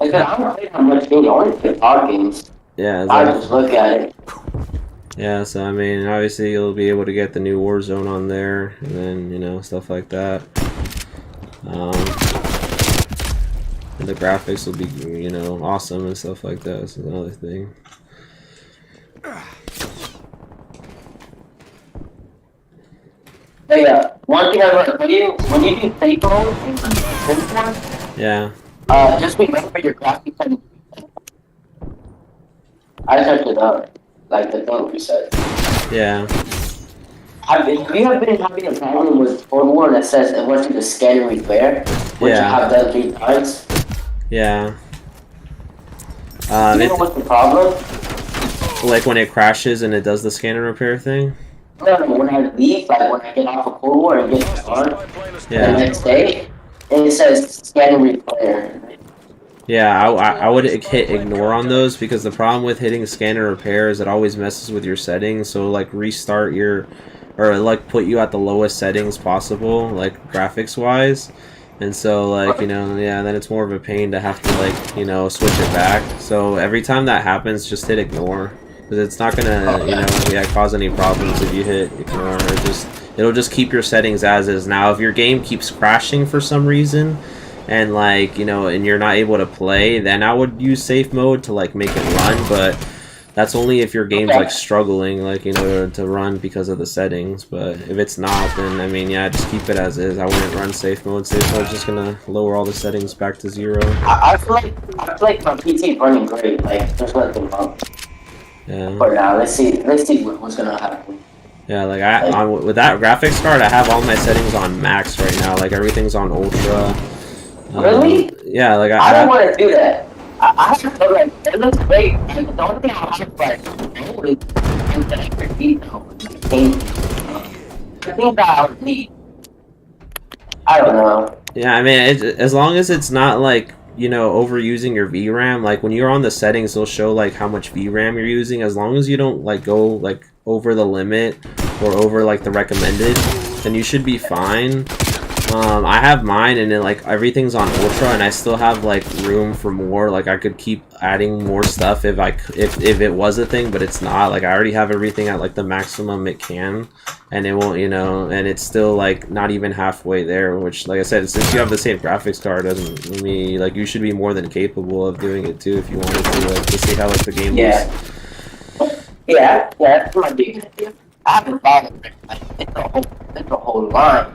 Like I don't play that much games. I only play hard games. Yeah. I just look at it. Yeah, so I mean, obviously you'll be able to get the new Warzone on there, and then, you know, stuff like that. And the graphics will be, you know, awesome and stuff like that. That's another thing. Hey, one thing I learned when you do Camo in Yeah. just remember your graphics and I searched it up, like the thing you said. Yeah. Have you been having a problem with Cold War that says it wants you to scan and repair, which Yeah. you have done 3 times? Yeah. Do you know what's the problem? Like when it crashes and it does the scan and repair thing? No, when I leave, like when I get off of Cold War and get on the Yeah. next day, and it says scan and repair. Yeah, I would hit ignore on those because the problem with hitting scan and repair is it always messes with your settings. So like restart your or like put you at the lowest settings possible, like graphics wise. And so like, you know, yeah, then it's more of a pain to have to like, you know, switch it back. So every time that happens, just hit ignore, because it's not gonna, you know, yeah, cause any problems if you hit ignore. It'll just keep your settings as is. Now if your game keeps crashing for some reason, and like, you know, and you're not able to play, then I would use safe mode to like make it run. But that's only if your game's like struggling, like, you know, to run because of the settings. But if it's not, then I mean, yeah, just keep it as is. I wouldn't run safe mode. Safe mode's just gonna lower all the settings back to 0. I feel like my PC is running great. Like there's nothing wrong. Yeah. But now let's see what's gonna happen. Yeah, like with that graphics card, I have all my settings on max right now. Like everything's on ultra. Really? Yeah, like I don't want to do that. I have to like, it looks great. And the only thing I have like, is the extra detail. I think that I would need. I don't know. Yeah, I mean, as long as it's not like, you know, overusing your VRAM. Like when you're on the settings, it'll show like how much VRAM you're using. As long as you don't like go like over the limit or over like the recommended, then you should be fine. I have mine, and then like everything's on ultra, and I still have like room for more. Like I could keep adding more stuff if it was a thing, but it's not. Like I already have everything at like the maximum it can, and it won't, you know, and it's still like not even halfway there. Which, like I said, since you have the same graphics card, doesn't mean like you should be more than capable of doing it too if you wanted to, like, to see how like the game looks. Yeah, that's my big idea. I haven't bothered. Like, it's a whole line.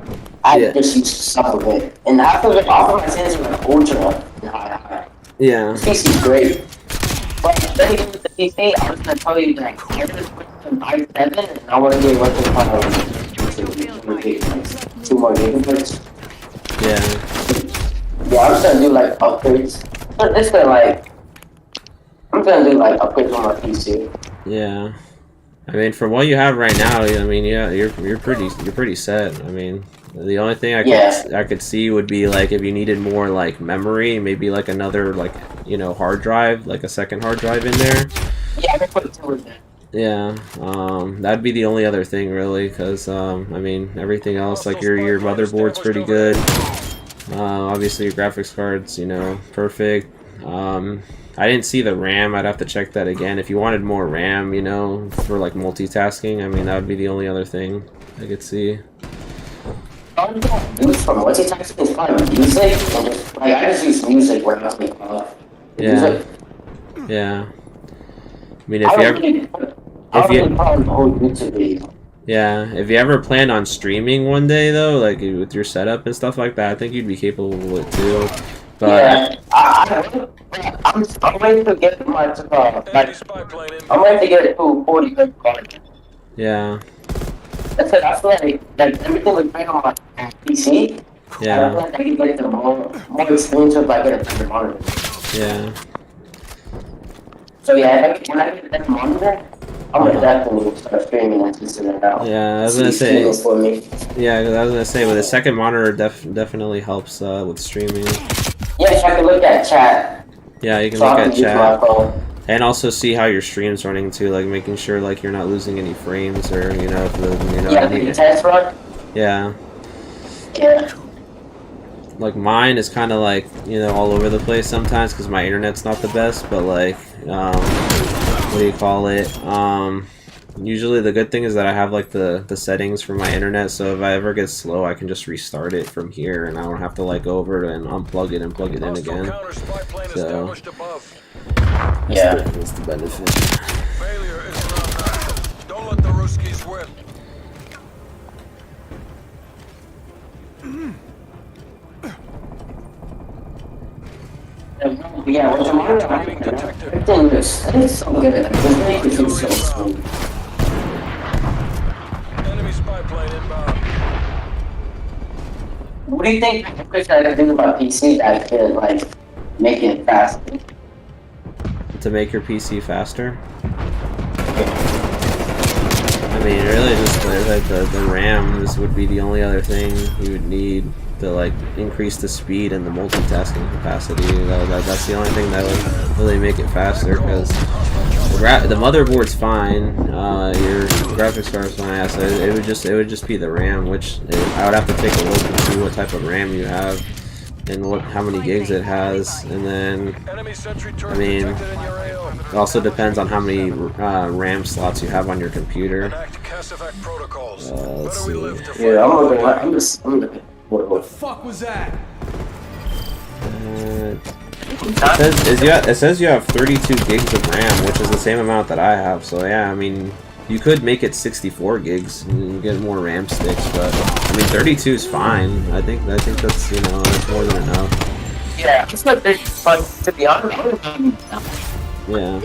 I just use some of it, and half of it, all of my settings are like ultra and high. Yeah. This PC's great, but then again with the PC, I was gonna tell you like I just put some 5.7, and I want to get what they call 2 more gigabytes. Yeah. Yeah, I'm just gonna do like upgrades. It's gonna like I'm gonna do like upgrades on my PC. Yeah. I mean, from what you have right now, I mean, yeah, you're pretty set. I mean, the only thing I could see would be like if you needed more like memory, maybe like another like, you know, hard drive, like a second hard drive in there. Yeah, I can put 2 in there. Yeah, that'd be the only other thing really, because I mean, everything else, like your motherboard's pretty good. Obviously your graphics card's, you know, perfect. I didn't see the RAM. I'd have to check that again. If you wanted more RAM, you know, for like multitasking, I mean, that would be the only other thing I could see. Use for multitasking is fine. Music, like I just use music when I'm like, yeah. Yeah. I mean, if you ever plan on streaming one day though, like with your setup and stuff like that, I think you'd be capable of it too. But yeah, I'm waiting to get my I'm waiting to get it to 40 card. Yeah. That's it. I feel like everything was great on my PC. Yeah. I feel like I can get the more experience if I get a better monitor. Yeah. So yeah, when I get a better monitor, I'm gonna definitely start streaming and testing it out. Yeah, I was gonna say. Yeah, I was gonna say, with a second monitor, definitely helps with streaming. Yeah, so I can look at chat. Yeah, you can look at chat. And also see how your stream's running too, like making sure like you're not losing any frames, or you know, if the, you know. Yeah, the test run. Yeah. Yeah. Like mine is kind of like, you know, all over the place sometimes because my internet's not the best, but like, what do you call it? Usually the good thing is that I have like the settings for my internet, so if I ever get slow, I can just restart it from here, and I don't have to like go over and unplug it and plug it in again. So that's the benefit. Failure is an option. Don't let the Ruskies win. Yeah, what's your monitor? Everything is so good. Everything is so smooth. Enemy spy plane inbound. What do you think? Chris, I think about PC that could like make it faster. To make your PC faster? I mean, really just like the RAM, this would be the only other thing you would need. to like increase the speed and the multitasking capacity. That's the only thing that would really make it faster, because the motherboard's fine, your graphics card's fine. Yeah, so it would just be the RAM, which I would have to take a look and see what type of RAM you have and how many gigs it has, and then I mean it also depends on how many RAM slots you have on your computer. Let's see. Yeah, I'm looking. What the fuck was that? It says you have 32 gigs of RAM, which is the same amount that I have. So yeah, I mean, you could make it 64 gigs and get more RAM sticks, but I mean 32 is fine. I think that's, you know, that's more than enough. Yeah, it's not very fun to be honest. Yeah.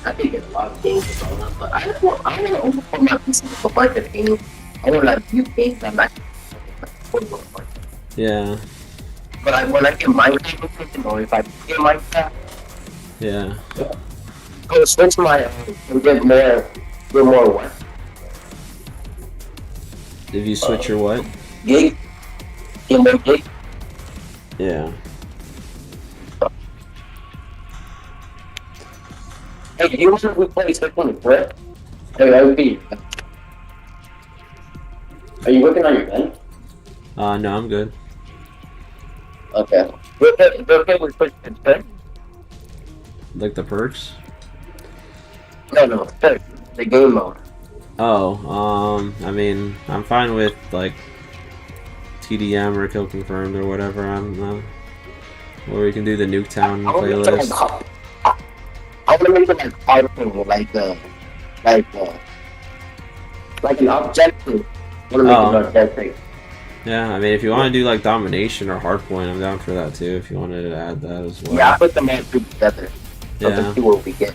I think it's a lot of games and all that, but I don't want to overcome my PC for like a game. I want like few games that match. Yeah. But when I get Minecraft, or if I get Minecraft, yeah. I'll switch my and get more what? If you switch your what? Gig. Get more gig. Yeah. Hey, you want to play Second Threat? Hey, that would be. Are you working on your gun? No, I'm good. Okay. Okay, we put it. Like the perks? No, the game mode. Oh, I mean, I'm fine with like TDM or kill confirmed or whatever. Or we can do the Nuketown playlist. I want to make it like hardcore, like an objective. I want to make it objective. Yeah, I mean, if you want to do like domination or hardpoint, I'm down for that too. If you wanted to add that as well. Yeah, I put them all together. So Yeah. see what we get.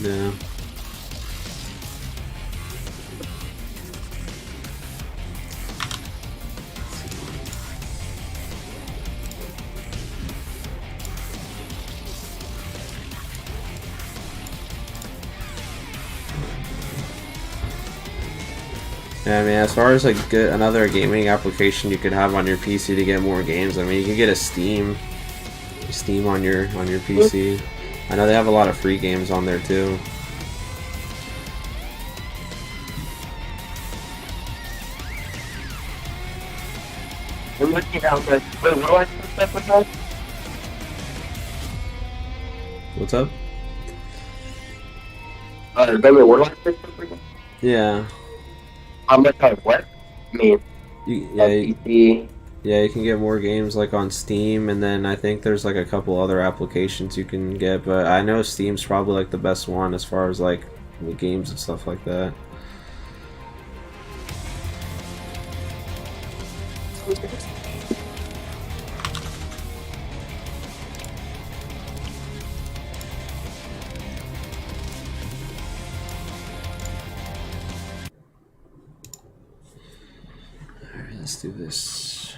Yeah. Yeah, I mean, as far as like another gaming application you could have on your PC to get more games, I mean, you can get a Steam on your PC. I know they have a lot of free games on there too. We're looking out there. Wait, what do I step with that? What's up? Baby, what do I step with that? Yeah. How much I what? I mean, PC. Yeah, you can get more games like on Steam, and then I think there's like a couple other applications you can get, but I know Steam's probably like the best one as far as like the games and stuff like that. Alright, let's do this.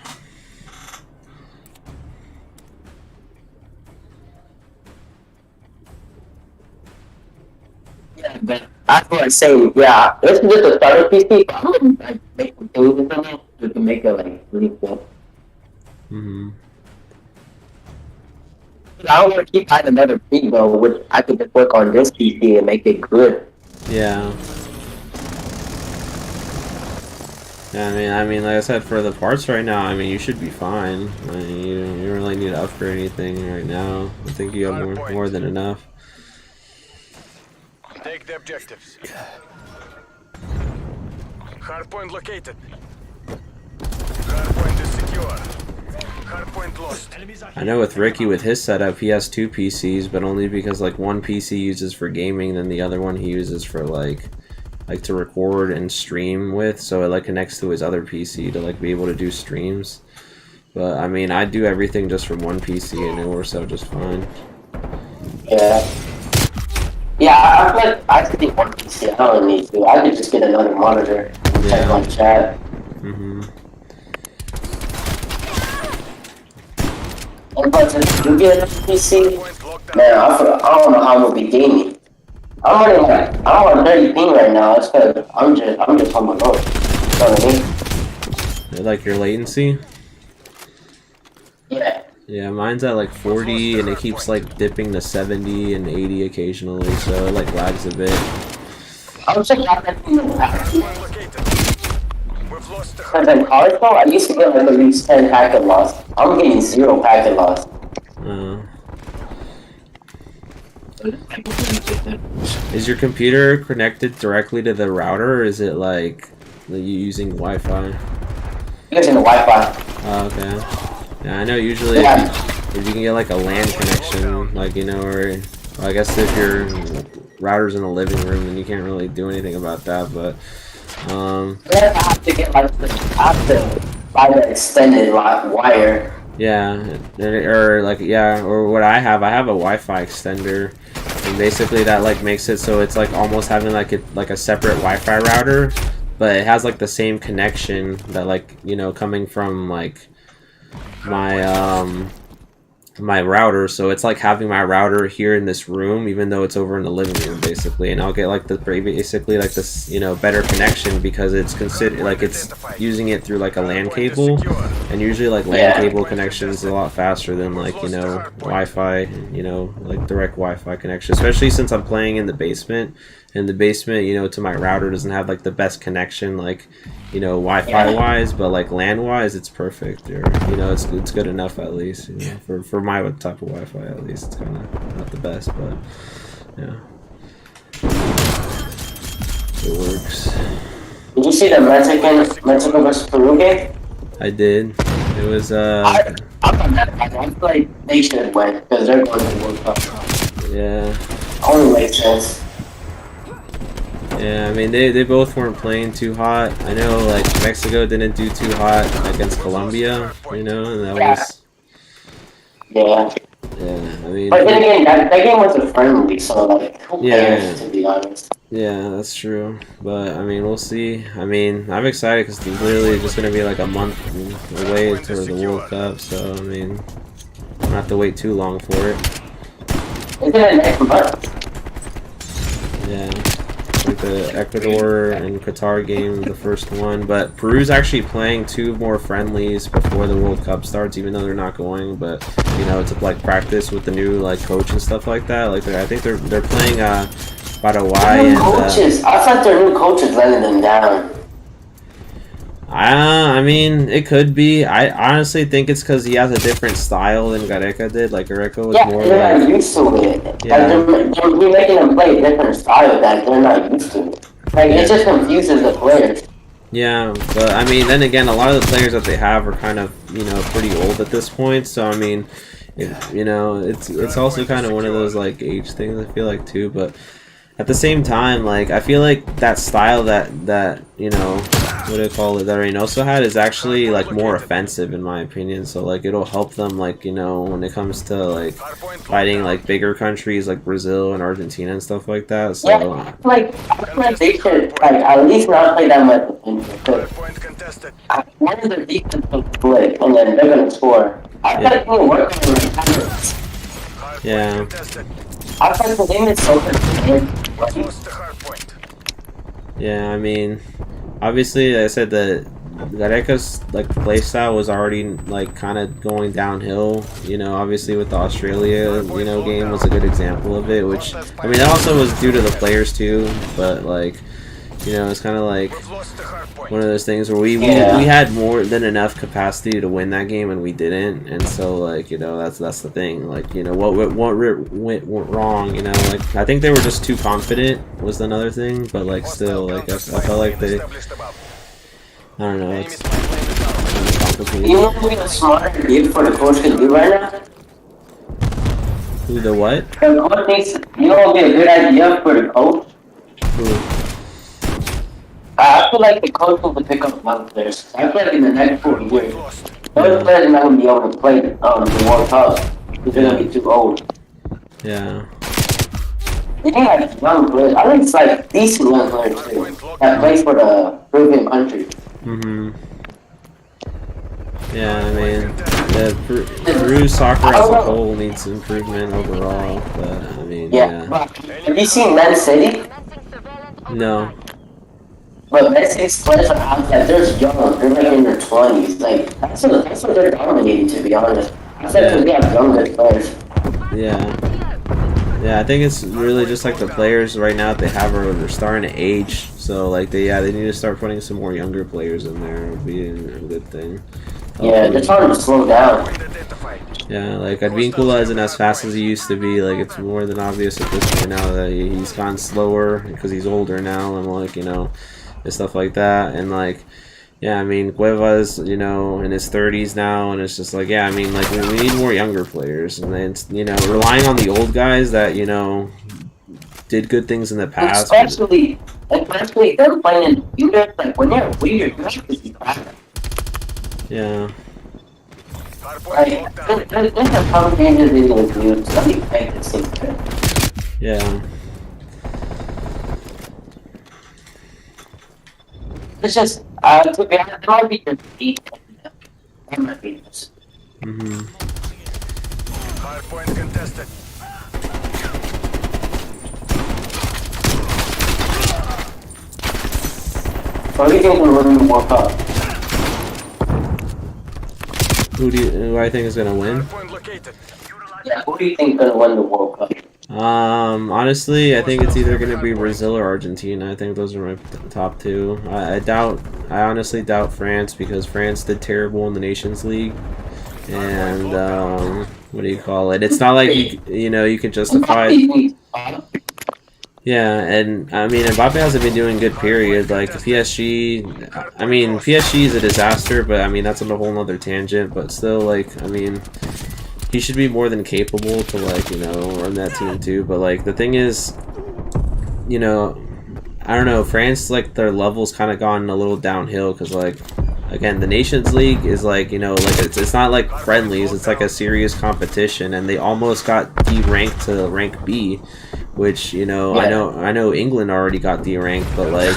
yeah, but that's what I'm saying. Yeah, this is just a starter PC, but I'm gonna like make some changes in it just to make it like really good. I don't want to keep having another PC though, which I could just work on this PC and make it good. Yeah. Yeah, I mean, like I said, for the parts right now, I mean, you should be fine. I mean, you don't really need to upgrade anything right now. I think you have more than enough. Take the objectives. Hardpoint located. Hardpoint is secure. Hardpoint lost. I know with Ricky, with his setup, he has two PCs, but only because like one PC he uses for gaming, then the other one he uses for like to record and stream with, so it like connects to his other PC to like be able to do streams. But I mean, I do everything just from one PC and it works out just fine. Yeah, I feel like I could get one PC. I don't need to. I could just get another monitor and type on chat. But if you get a PC, man, I don't know how I'm gonna be gaming. I'm on 30 ping right now. It's because I'm just on my own. You know what I mean? Like your latency? Yeah, mine's at like 40, and it keeps like dipping to 70 and 80 occasionally, so it like lags a bit. I was checking out that thing. Hardpoint located. We've lost the Because in college, though, I used to get like at least 10 packet loss. I'm getting 0 packet loss. Is your computer connected directly to the router, or is it like you using Wi-Fi? Using the Wi-Fi. Oh, okay. Yeah, I know usually Yeah. if you can get like a LAN connection, like, you know, or well, I guess if your router's in the living room, then you can't really do anything about that, but Then I have to get like I have to buy the extended wire. yeah, or like, yeah, or what I have a Wi-Fi extender, and basically that like makes it so it's like almost having like a separate Wi-Fi router, but it has like the same connection that, like, you know, coming from like my router, so it's like having my router here in this room even though it's over in the living room basically, and I'll get like basically like this, you know, better connection because it's considered like it's using it through like a LAN cable, and usually like LAN cable connection is a lot faster than, like, you know, Wi-Fi, you know, like direct Wi-Fi connection, especially since I'm playing in the basement, and the basement, you know, to my router doesn't have like the best connection, like, you know, Wi-Fi wise, but like LAN wise it's perfect, or, you know, it's good enough at least, you know, for my type of Wi-Fi at least. It's kind of not the best, but yeah, it works. Did you see the Mexico versus Peru game? I did. It was I'm on that. I feel like they should win because they're going to the World Cup. yeah. Only makes sense. Yeah, I mean, they both weren't playing too hot. I know, like, Mexico didn't do too hot against Colombia, you know, and that was... Yeah. Yeah, I mean... But then again, that game was a friendly, so, like, who cares, to be honest? Yeah, that's true. But, I mean, we'll see. I mean, I'm excited because it's literally just going to be, like, a month away to the World Cup, so, I mean, I don't have to wait too long for it. Isn't it next month? Yeah. Like the Ecuador and Qatar game, the first one, but Peru's actually playing 2 more friendlies before the World Cup starts, even though they're not going. But, you know, to like practice with the new like coach and stuff like that. Like, I think they're playing Paraguay and coaches. I thought their new coaches letting them down. I mean, it could be. I honestly think it's because he has a different style than Gareca did. Like, Gareca was more they're like... not used to it. Yeah. Like, they're making them play a different style that they're not used to. Like, it just confuses the players. Yeah, but I mean, then again, a lot of the players that they have are kind of, you know, pretty old at this point. So I mean, you know, it's also kind of one of those like age things, I feel like, too. But at the same time, like, I feel like that style that you know, what do you call it, that Reynoso had is actually like more offensive in my opinion. So like it'll help them, like, you know, when it comes to like fighting like bigger countries like Brazil and Argentina and stuff like that. So Yeah, I feel like they should like at least not play that much. hardpoint contested. One of their defense will split, and then they're gonna score. I feel like we work on like habits. yeah. Contested. I feel like the game is so good. Lost the hardpoint. Yeah, I mean, obviously, like I said, the Gareca's like play style was already like kind of going downhill. You know, obviously with the Australia, you know, game was a good example of it. Which, I mean, that also was due to the players too. But like, you know, it's kind of like We've lost the hardpoint. one of those things where we had more than enough capacity to win that game and we didn't, and so like, you know, that's the thing. Like, you know, what went wrong, you know, like I think they were just too confident was another thing, but like still, like I felt like they, I don't know, it's kind of complicated. You know what would be a smarter deal for the coach to do right now? Who, the what? The coach needs, you know what would be a good idea for the coach? Who? I feel like the coach will pick up young players. I feel like in the next 4 years, Lost. those players are not going to be able to play the World Cup because they're going to be too old. Yeah. They need like young players. I think it's like decent young players too that play for the Peruvian country. Mhm. Yeah, I mean, the Peru soccer as a whole needs improvement overall, but I mean, yeah. But have you seen Man City? No. But Man City's players are out there. They're young. They're like in their 20s. Like that's what they're dominating, to be honest. I said because we have younger players. Yeah, I think it's really just like the players right now that they have are they're starting to age. So like they need to start putting some more younger players in there. It would be a good thing. Yeah, they're trying to slow down. Yeah, like Advincula isn't as fast as he used to be. Like it's more than obvious at this point now that he's gone slower because he's older now and like and stuff like that. And like yeah, I mean Cueva's in his 30s now, and it's just like yeah, I mean like we need more younger players, and then relying on the old guys that did good things in the past. Especially they're playing units like when they're weird. Yeah. Like, there's a couple games they will do. Something like the same thing. Yeah. It's just, to be honest, it might be the beat. That might be this. Hardpoint contested. So we think we're running more up. Who I think is gonna win? Hardpoint located. Yeah, who do you think is gonna win the World Cup? Honestly, I think it's either gonna be Brazil or Argentina. I think those are my top two. I honestly doubt France because France did terrible in the Nations League, and what do you call it? It's not like you can justify. Yeah, and I mean Mbappe hasn't been doing good. Period. Like PSG, I mean PSG is a disaster, but I mean that's on a whole nother tangent. But still, like I mean. He should be more than capable to run that team too. But like the thing is, I don't know. France like their levels kind of gone a little downhill because like again the Nations League is like like it's not like friendlies. It's like a serious competition, and they almost got deranked to rank B, which I know England already got deranked, but like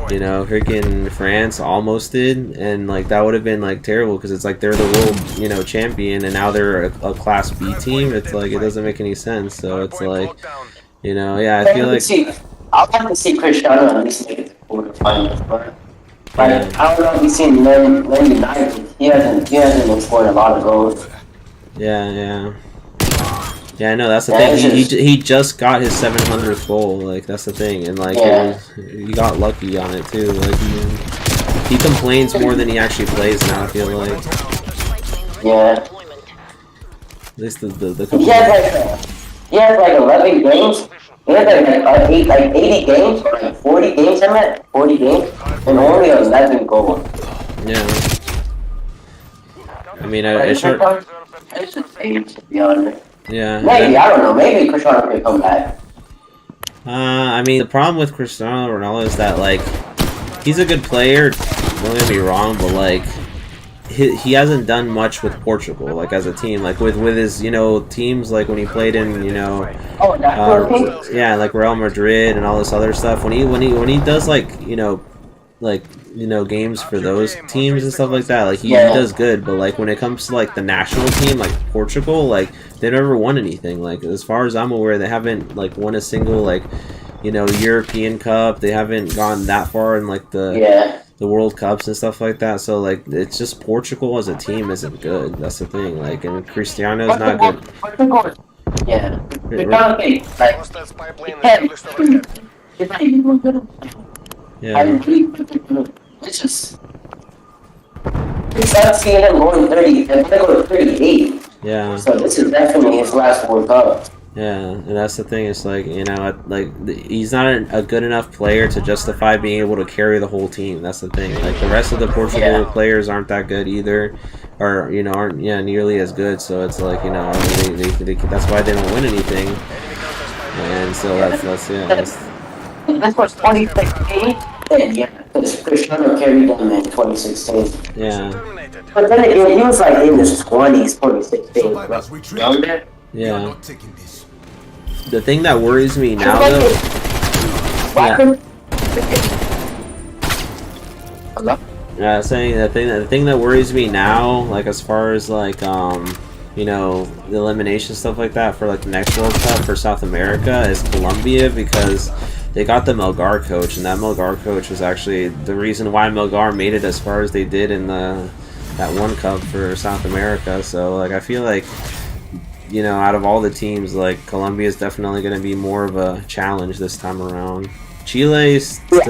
freaking France almost did, and like that would have been like terrible because it's like they're the world champion, and now they're a class B team. It's like it doesn't make any sense. So it's like yeah, I feel like I'll have to see Cristiano at least make it to the quarterfinals, but like I don't know if you've seen Man United. He hasn't scored a lot of goals. Yeah, I know that's the thing. He just got his 700th goal. Like that's the thing, and like he got lucky on it too. Like he complains more than he actually plays now. I feel like. Yeah. At least the He has like 11 games. He has like 80 games or like 40 games. 40 games and only 11 goals. Yeah. I mean, It's just age, to be honest. Yeah. Maybe, I don't know. Maybe Cristiano could come back. I mean, the problem with Cristiano Ronaldo is that, like, he's a good player, don't get me wrong, but, like, he hasn't done much with Portugal, like, as a team. Like, with his, teams, like, when he played in, yeah, like Real Madrid and all this other stuff. When he does, like, games for those teams and stuff like that, like he does good, but like when it comes to like the national team, like Portugal, like they never won anything. Like as far as I'm aware, they haven't like won a single like European Cup. They haven't gone that far in like the World Cups and stuff like that. So like it's just Portugal as a team isn't good. That's the thing. Like and Cristiano's not good. Yeah. Yeah. It's just. It's not seeing him going 30. They're going to go to 38. Yeah. So this is definitely his last World Cup. Yeah, and that's the thing. It's like he's not a good enough player to justify being able to carry the whole team. That's the thing. Like the rest of the Portugal players aren't that good either, or aren't nearly as good. So it's like they that's why they don't win anything. And so that's That's what 2016. Yeah, because Cristiano carried them in 2016. Yeah. But then again, he was like in his 20s, 2016. Younger. Yeah. The thing that worries me now, though. Yeah, saying the thing that worries me now, like as far as like the elimination stuff like that for like the next World Cup for South America is Colombia, because they got the Melgar coach, and that Melgar coach was actually the reason why Melgar made it as far as they did in the that one cup for South America. So like I feel like, you know, out of all the teams, like Colombia is definitely going to be more of a challenge this time around. Chile is still.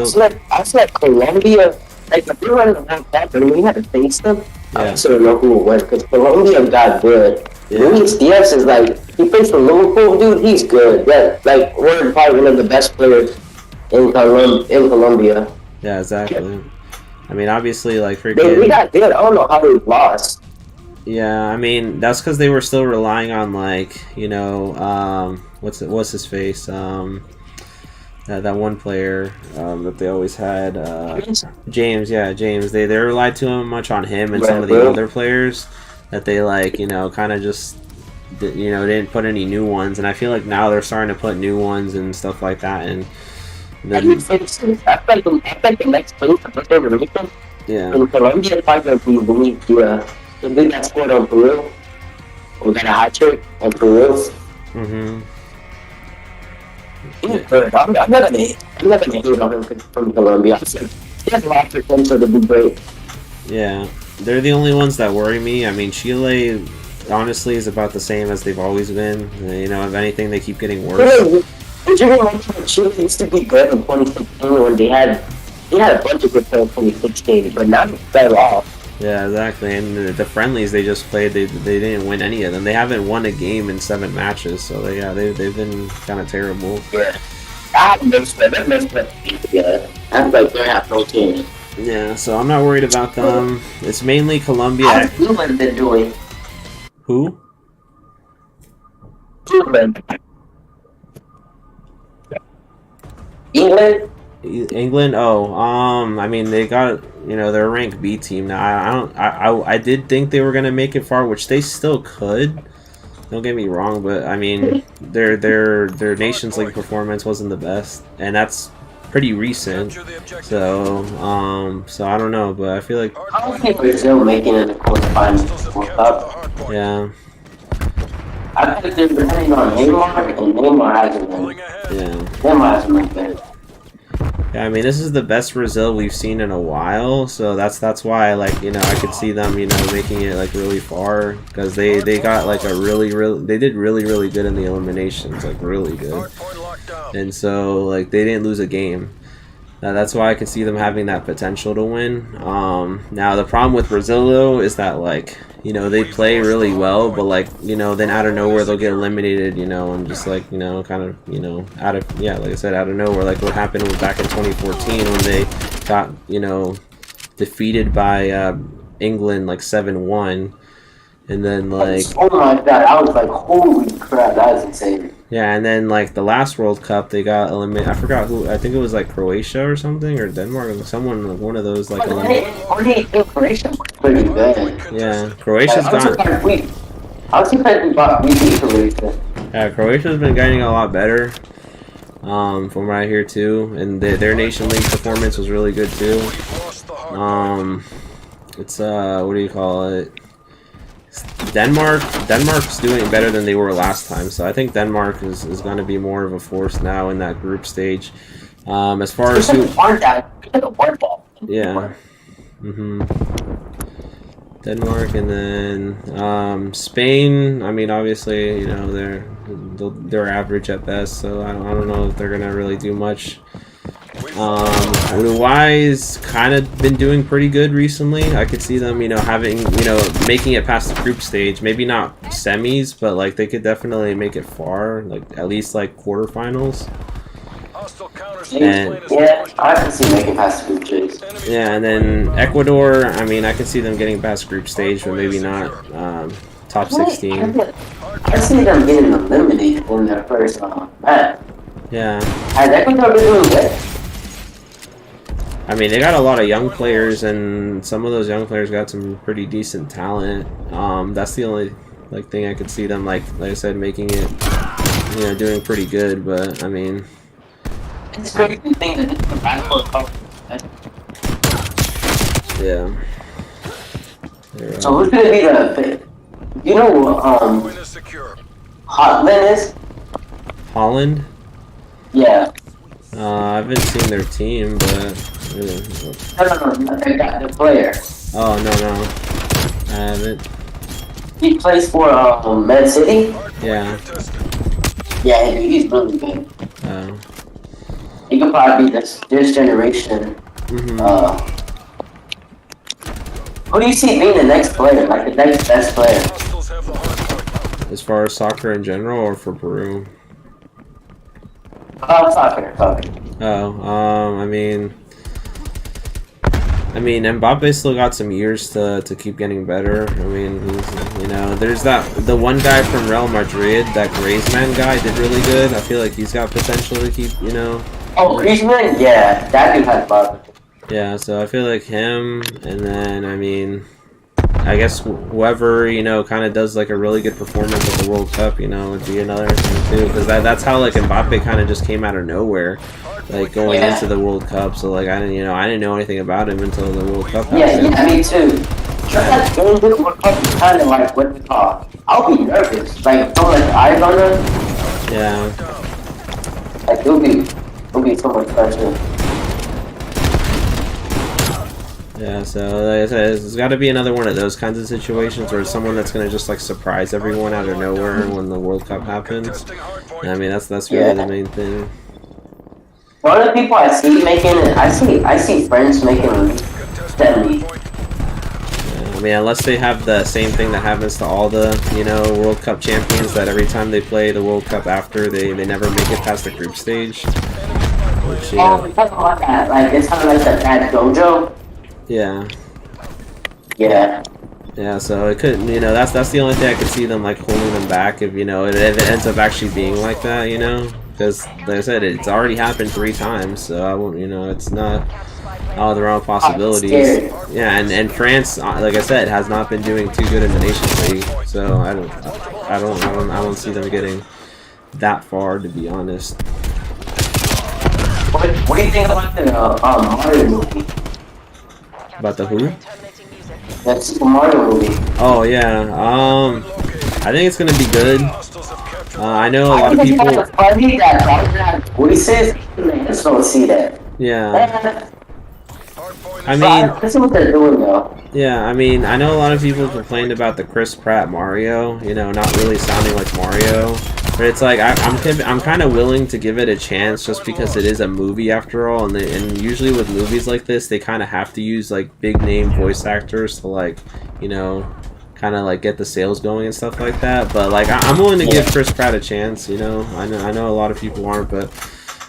I feel like Colombia, like if we were in the World Cup and we had to face them, I Yeah. also don't know who it was because Colombia got good. Yeah. Luis Diaz is like, he plays for Liverpool, dude. He's good. Yeah, like probably one of the best players in Colombia. Yeah, exactly. I mean, obviously, like They freaking. got good. I don't know how they lost. Yeah, I mean that's because they were still relying on like, you know, what's his face, that one player that they always had, James. Yeah, James. They relied too much on him and some of the older players that they like, you know, kind of just, you know, didn't put any new ones. And I feel like now they're starting to put new ones and stuff like that. And then, I feel like the next place to put their religion yeah, in Colombia is probably going to be Luis Diaz. The big that scored on Peru. We got a hat trick on Peru. mm-hmm. He's good. I'm not gonna hate on him from Colombia. He has a lot of potential to be great. Yeah, they're the only ones that worry me. I mean, Chile honestly is about the same as they've always been. You know, if anything, they keep getting worse. Did you remember when Chile used to be good in 2016 when they had a bunch of good players in 2016, but now they fell off. Yeah, exactly. And the friendlies they just played, they didn't win any of them. They haven't won a game in 7 matches, so they've been kind of terrible. Yeah. I haven't been split. They've been split together. I'm like, they have no team. Yeah, so I'm not worried about them. It's mainly Colombia. How's England been doing? Who? England. England? Oh, I mean, they got, you know, they're a ranked B team now. I did think they were gonna make it far, which they still could. Don't get me wrong, but I mean, their Nations League performance wasn't the best, and that's pretty recent. So I don't know, but I feel like I don't think Brazil making it in the quarterfinals of the World Cup. yeah, I think they're depending on Neymar, and Neymar hasn't been. yeah. Neymar hasn't been good. Yeah, I mean, this is the best Brazil we've seen in a while, so that's why, like, you know, I could see them, you know, making it like really far, because they got like a they did really good in the eliminations, like really good, and so like they didn't lose a game. That's why I can see them having that potential to win. Now the problem with Brazil though is that, like, you know, they play really well, but like, you know, then out of nowhere they'll get eliminated, you know, and just like, you know, kind of, you know, like I said, out of nowhere, like what happened was back in 2014 when they got, you know, defeated by England like 7-1, and then like, oh my god, I was like, holy crap, that is insane. yeah, and then like the last World Cup they got eliminated. I forgot who. I think it was like Croatia or something, or Denmark, or someone, like one of those like. Croatia was pretty good. Yeah, Croatia's I was gone. surprised we beat Croatia. Yeah, Croatia's been getting a lot better, from what I hear too, and their Nation League performance was really good too. It's what do you call it? Denmark's doing better than they were last time, so I think Denmark is going to be more of a force now in that group stage. As far as who, yeah, Denmark, and then Spain. I mean, obviously, you know, they're average at best, so I don't know if they're gonna really do much. Uruguay's kind of been doing pretty good recently. I could see them, you know, making it past the group stage. Maybe not semis, but like they could definitely make it far, like at least like quarterfinals. And, yeah, I can see making past the group stage. Yeah, and then Ecuador. I mean, I could see them getting past group stage, but maybe not top 16. I see them getting eliminated in their first match. Yeah. Has Ecuador been doing good? I mean, they got a lot of young players, and some of those young players got some pretty decent talent. That's the only like thing I could see them like I said, making it, you know, doing pretty good. But I mean, it's crazy to think that it's the basketball cup. yeah. So who's gonna be the? You know what? Hotland is? Holland? Yeah. I haven't seen their team, but No, they got the player. oh no. I haven't. He plays for Man City. Yeah. Yeah, he's really good. Oh. He could probably be this generation. Who do you see being the next player? Like the next best player? Hostiles have the hard point. As far as soccer in general, or for Peru? Soccer. Oh, I mean, Mbappe still got some years to keep getting better. I mean, he's, you know, there's the one guy from Real Madrid, that Griezmann guy, did really good. I feel like he's got potential to keep, you know. Oh, Griezmann? Yeah, that dude has love. Yeah, so I feel like him, and then, I mean, I guess whoever, you know, kind of does like a really good performance at the World Cup, you know, would be another thing too, because that's how like Mbappe kind of just came out of nowhere, like going into the World Cup. So like I didn't know anything about him until the World Cup happened. Yeah, me too. That game with World Cup is kind of like what we call. I'll be nervous, like throwing like eyes on them. Yeah. Like it'll be so much pressure. Yeah, so like I said, it's got to be another one of those kinds of situations where someone that's gonna just like surprise everyone out of nowhere when the World Cup happens. And, I mean, that's really the main thing. One of the people I see making it, I see friends making 70. Yeah, I mean, unless they have the same thing that happens to all the, you know, World Cup champions, that every time they play the World Cup after, they never make it past the group stage. Which, yeah. Oh, because of that, like it's kind of like that bad dojo. Yeah. Yeah. Yeah, so it could, you know, that's the only thing I could see them like holding them back if, you know, if it ends up actually being like that, you know, because like I said, it's already happened 3 times, so I won't, you know, it's not all the wrong possibilities. Yeah, and France, like I said, has not been doing too good in the Nations League, so I don't see them getting that far, to be honest. What do you think about the Mario movie? About the who? That Super Mario movie. Oh yeah, I think it's gonna be good. I know a lot of people. It's funny that Bowser has voices. I just don't see that. Yeah. I So mean, I see what they're doing though. yeah, I mean, I know a lot of people complained about the Chris Pratt Mario, you know, not really sounding like Mario. But it's like I'm kind of willing to give it a chance just because it is a movie after all, and usually with movies like this they kind of have to use like big name voice actors to like, you know, kind of like get the sales going and stuff like that. But like I'm willing to give Chris Pratt a chance, you know. I know a lot of people aren't, but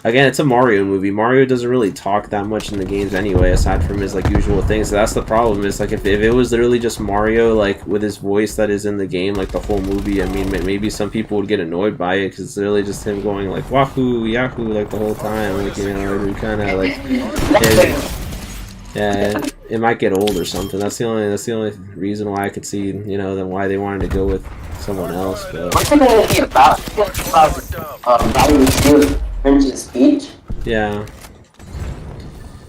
again, it's a Mario movie. Mario doesn't really talk that much in the games anyway, aside from his like usual things. So that's the problem. Is like if it was literally just Mario like with his voice that is in the game like the whole movie, I mean maybe some people would get annoyed by it because it's literally just him going like wahoo yahoo like the whole time, like, you know, and kind of like it might get old or something. That's the only reason why I could see, you know, then why they wanted to go with someone else. But What's it gonna be about? Bowser Steel Prince's speech? yeah.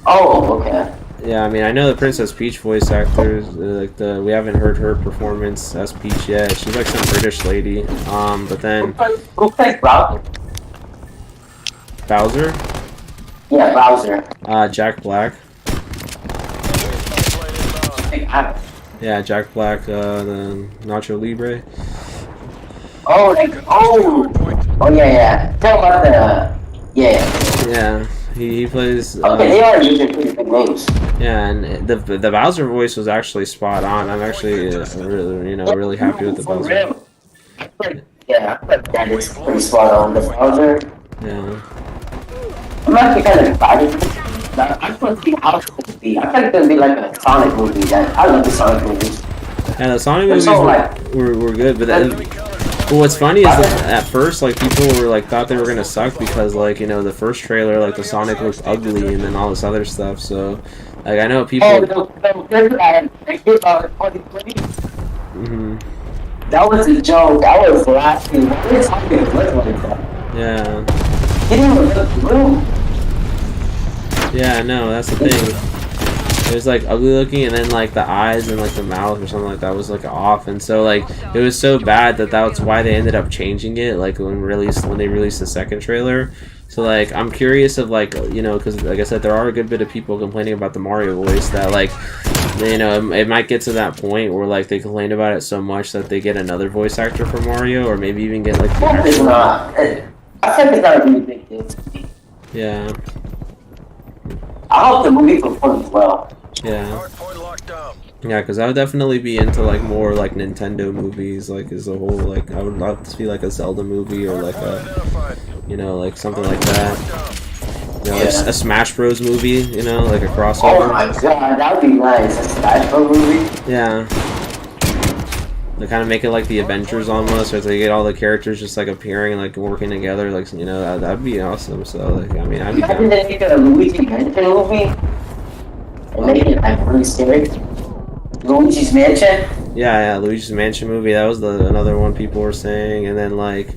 Oh, okay. Yeah, I mean, I know the Princess Peach voice actors. We haven't heard her performance as Peach yet. She's like some British lady. But then Who plays Bowser? Bowser, Yeah, Bowser. Jack Black. Yeah, Jack Black, the Nacho Libre. Oh yeah. Tell about the Yeah, he plays. Okay, they are using pretty big names. Yeah, and the Bowser voice was actually spot on. I'm actually really happy with the Bowser. Yeah, that is pretty spot on. The Bowser. Yeah. I'm actually kind of excited. I just want to see how it's going to be. I think it's going to be like a Sonic movie. I love the Sonic movies. Yeah, the Sonic movies were good, but then what's funny is that at first, like, people were like thought they were gonna suck because, like, you know, the first trailer, like, the Sonic looked ugly and then all this other stuff. So, like, I know people. That was a joke. That was laughing. Why is Sonic look like that? Yeah. He didn't even look blue. Yeah, no, that's the thing. It was like ugly looking, and then like the eyes and like the mouth or something like that was like off, and so like it was so bad that that's why they ended up changing it. Like when they released the second trailer. So like I'm curious of like because like I said, there are a good bit of people complaining about the Mario voice that like it might get to that point where like they complain about it so much that they get another voice actor for Mario, or maybe even get like the It's actual... not. I think it's not a really big deal to me. Yeah. I hope the movie performs well. Yeah. Hardpoint locked down. Yeah, because I would definitely be into like more like Nintendo movies, like as a whole. Like I would love to see like a Zelda movie or like a like something like that. A Smash Bros movie, like a crossover. Oh my god, that would be nice. A Smash Bros movie? Yeah. They kind of make it like the Avengers almost, or they get all the characters just like appearing and like working together, like that'd be awesome. So like I mean, I'd be down. They make a Luigi Mansion movie and make it like really scary. Luigi's Mansion. Yeah, Luigi's Mansion movie. That was another one people were saying, and then like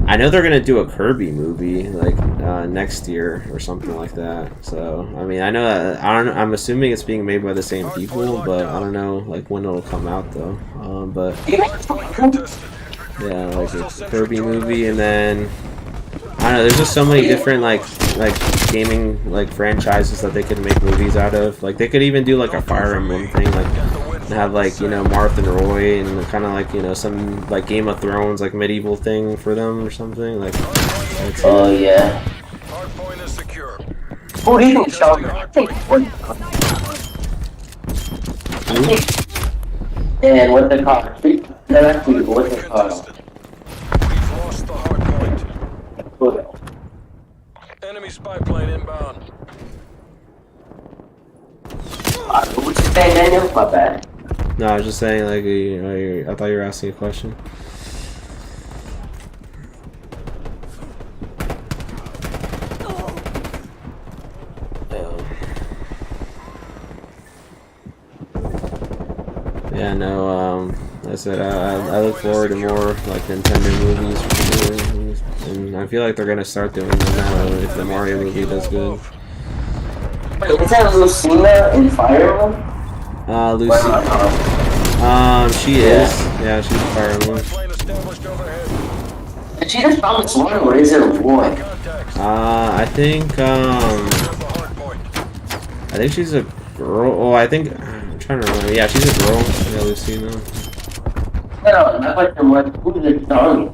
I know they're gonna do a Kirby movie like next year or something like that. So I mean, I know that I'm assuming it's being made by the same people, but I don't know like when it'll come out though. But yeah, like a Kirby movie, and then I don't know. There's just so many different like gaming like franchises that they could make movies out of. Like they could even do like a Fire Emblem thing, like have like Marth and Roy, and kind of like some like Game of Thrones like medieval thing for them or something like. Oh yeah. Hardpoint is secure. Who do you think showed me? And what's the car? No, actually, what's the car? We've lost the hardpoint. Enemy spy plane inbound. What's your name, Daniel? My bad. No, I was just saying like I thought you were asking a question. Yeah, no, I said I look forward to more like Nintendo movies, and I feel like they're gonna start doing them now if the Mario movie does good. Wait, is that Lucina in Fire Emblem? Lucy. She is. Yeah, she's a Fire Emblem. Plane established overhead. Did she just found this one, or is it a boy? I think she's a girl. Oh, I'm trying to remember. Yeah, she's a girl. Yeah, Lucina. No, my question was, who's the song?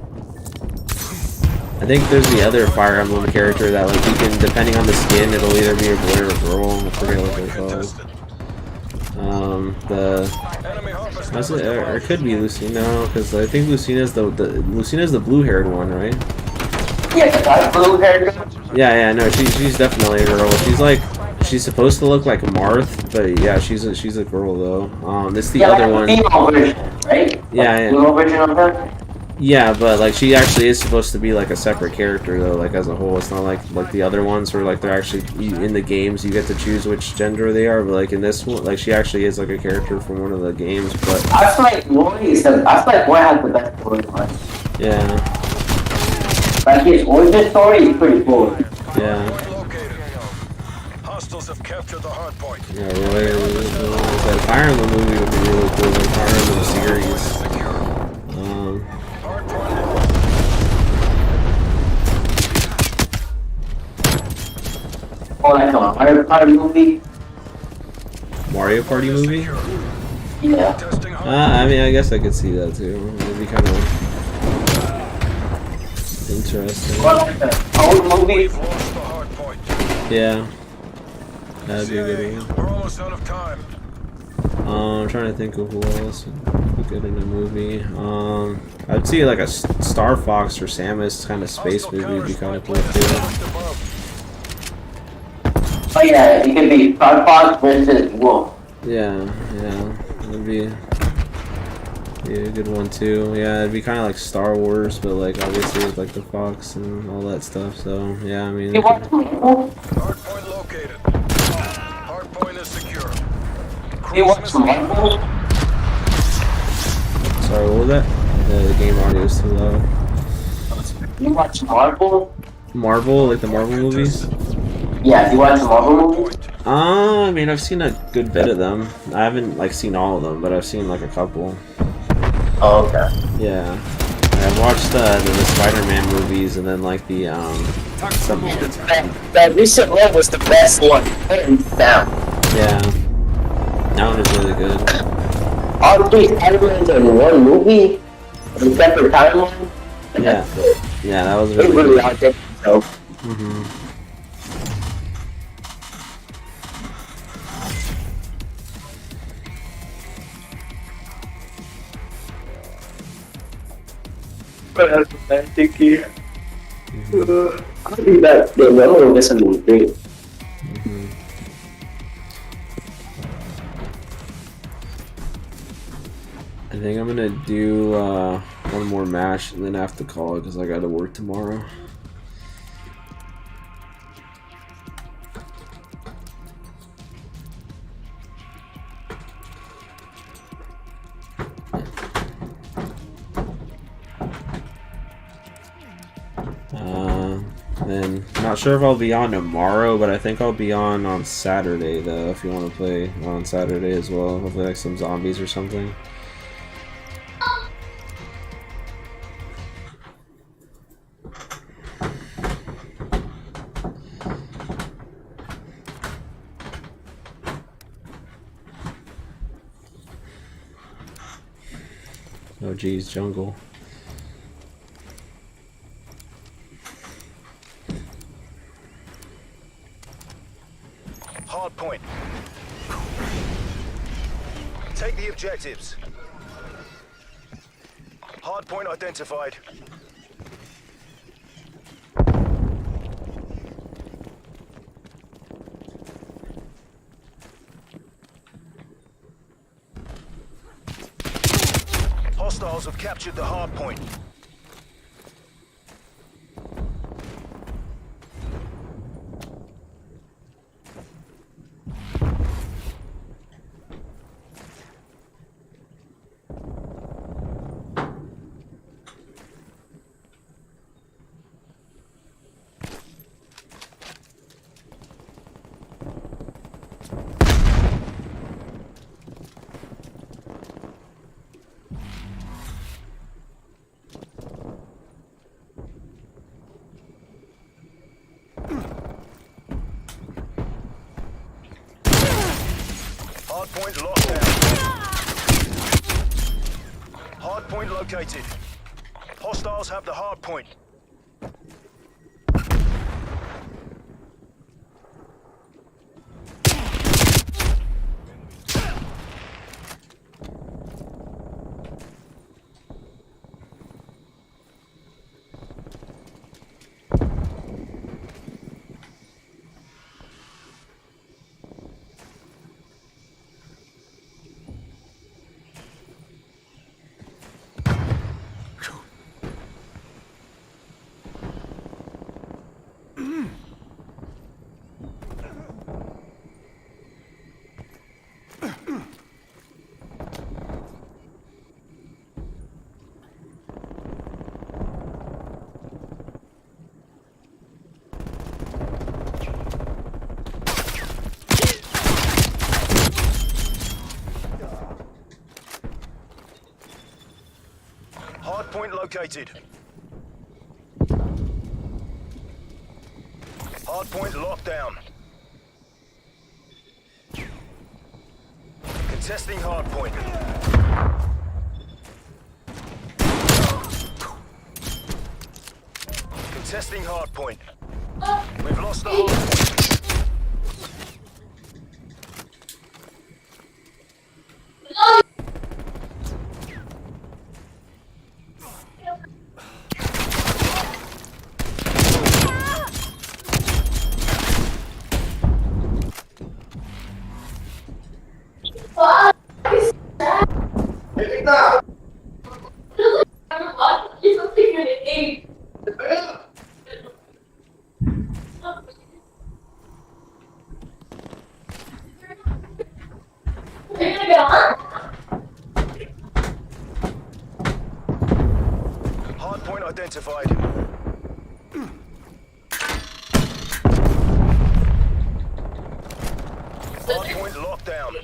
I think there's the other Fire Emblem character that like you can, depending on the skin, it'll either be a boy or a girl. I forget what they're called. Or it could be Lucina, because I think Lucina's the blue-haired one, right? Yeah, that's blue-haired girl. Yeah, no, she's definitely a girl. She's supposed to look like Marth, but yeah, she's a girl though. This the other one. Female version, right? Yeah. Female version of her. Yeah, but like she actually is supposed to be like a separate character though, like as a whole. It's not like the other ones where like they're actually in the games you get to choose which gender they are, but like in this one, like she actually is like a character from one of the games. But I feel like Roy has the best storyline. Yeah. Like his origin story is pretty cool. Yeah. Hostiles have captured the hardpoint. Yeah, Roy. That Fire Emblem movie would be really cool. Like Fire Emblem series. Oh, like a Mario Party movie? Mario Party movie? Yeah. I mean, I guess I could see that too. It'd be kind of interesting. Or like a old movie? Yeah. That'd be a good one. We're almost out of time. I'm trying to think of who else would be good in a movie. I'd see like a Star Fox or Samus kind of space movie would be kind of cool too. Oh yeah, it could be Star Fox versus Wolf. Yeah, that'd be a good one too. Yeah, it'd be kind of like Star Wars, but like obviously with like the Fox and all that stuff. So yeah, I mean. Hardpoint located. Hardpoint is secure. You watch Marvel? Sorry, what was that? The game audio is too loud. You watch Marvel? Marvel, like the Marvel movies? Yeah, you watch the Marvel movies? I mean, I've seen a good bit of them. I haven't like seen all of them, but I've seen like a couple. Oh, okay. Yeah, I've watched the Spider-Man movies and then like the some. That recent one was the best one, hands down. Yeah, that one is really good. All three Spider-Mans in one movie, in separate timeline. Yeah, yeah, that was It really really good. outdid itself. Thank you. I think that the memory is something great. I think I'm gonna do one more match and then have to call it because I gotta work tomorrow. Then not sure if I'll be on tomorrow, but I think I'll be on Saturday though. If you want to play on Saturday as well, hopefully like some zombies or something. Oh geez, jungle. Hard point. Take the objectives. Hard point identified. Hostiles have captured the hard point. Hard point locked down. Hard point located. Hostiles have the hard point. Hard point located. Hard point locked down. Contesting hard point. Contesting hard point. We've lost the hard point. Hard point identified. point locked down.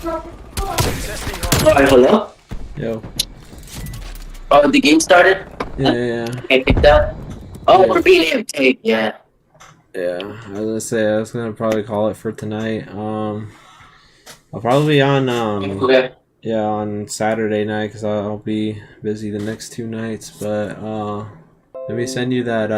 Testing hard. Alright, hello? Yo. Oh, the game started? Yeah. Okay, picked up. Oh, Yeah. we're being MK, yeah. Yeah. I was gonna say I was gonna probably call it for tonight. I'll probably be on Okay. yeah, on Saturday night because I'll be busy the next 2 nights. But let me send you that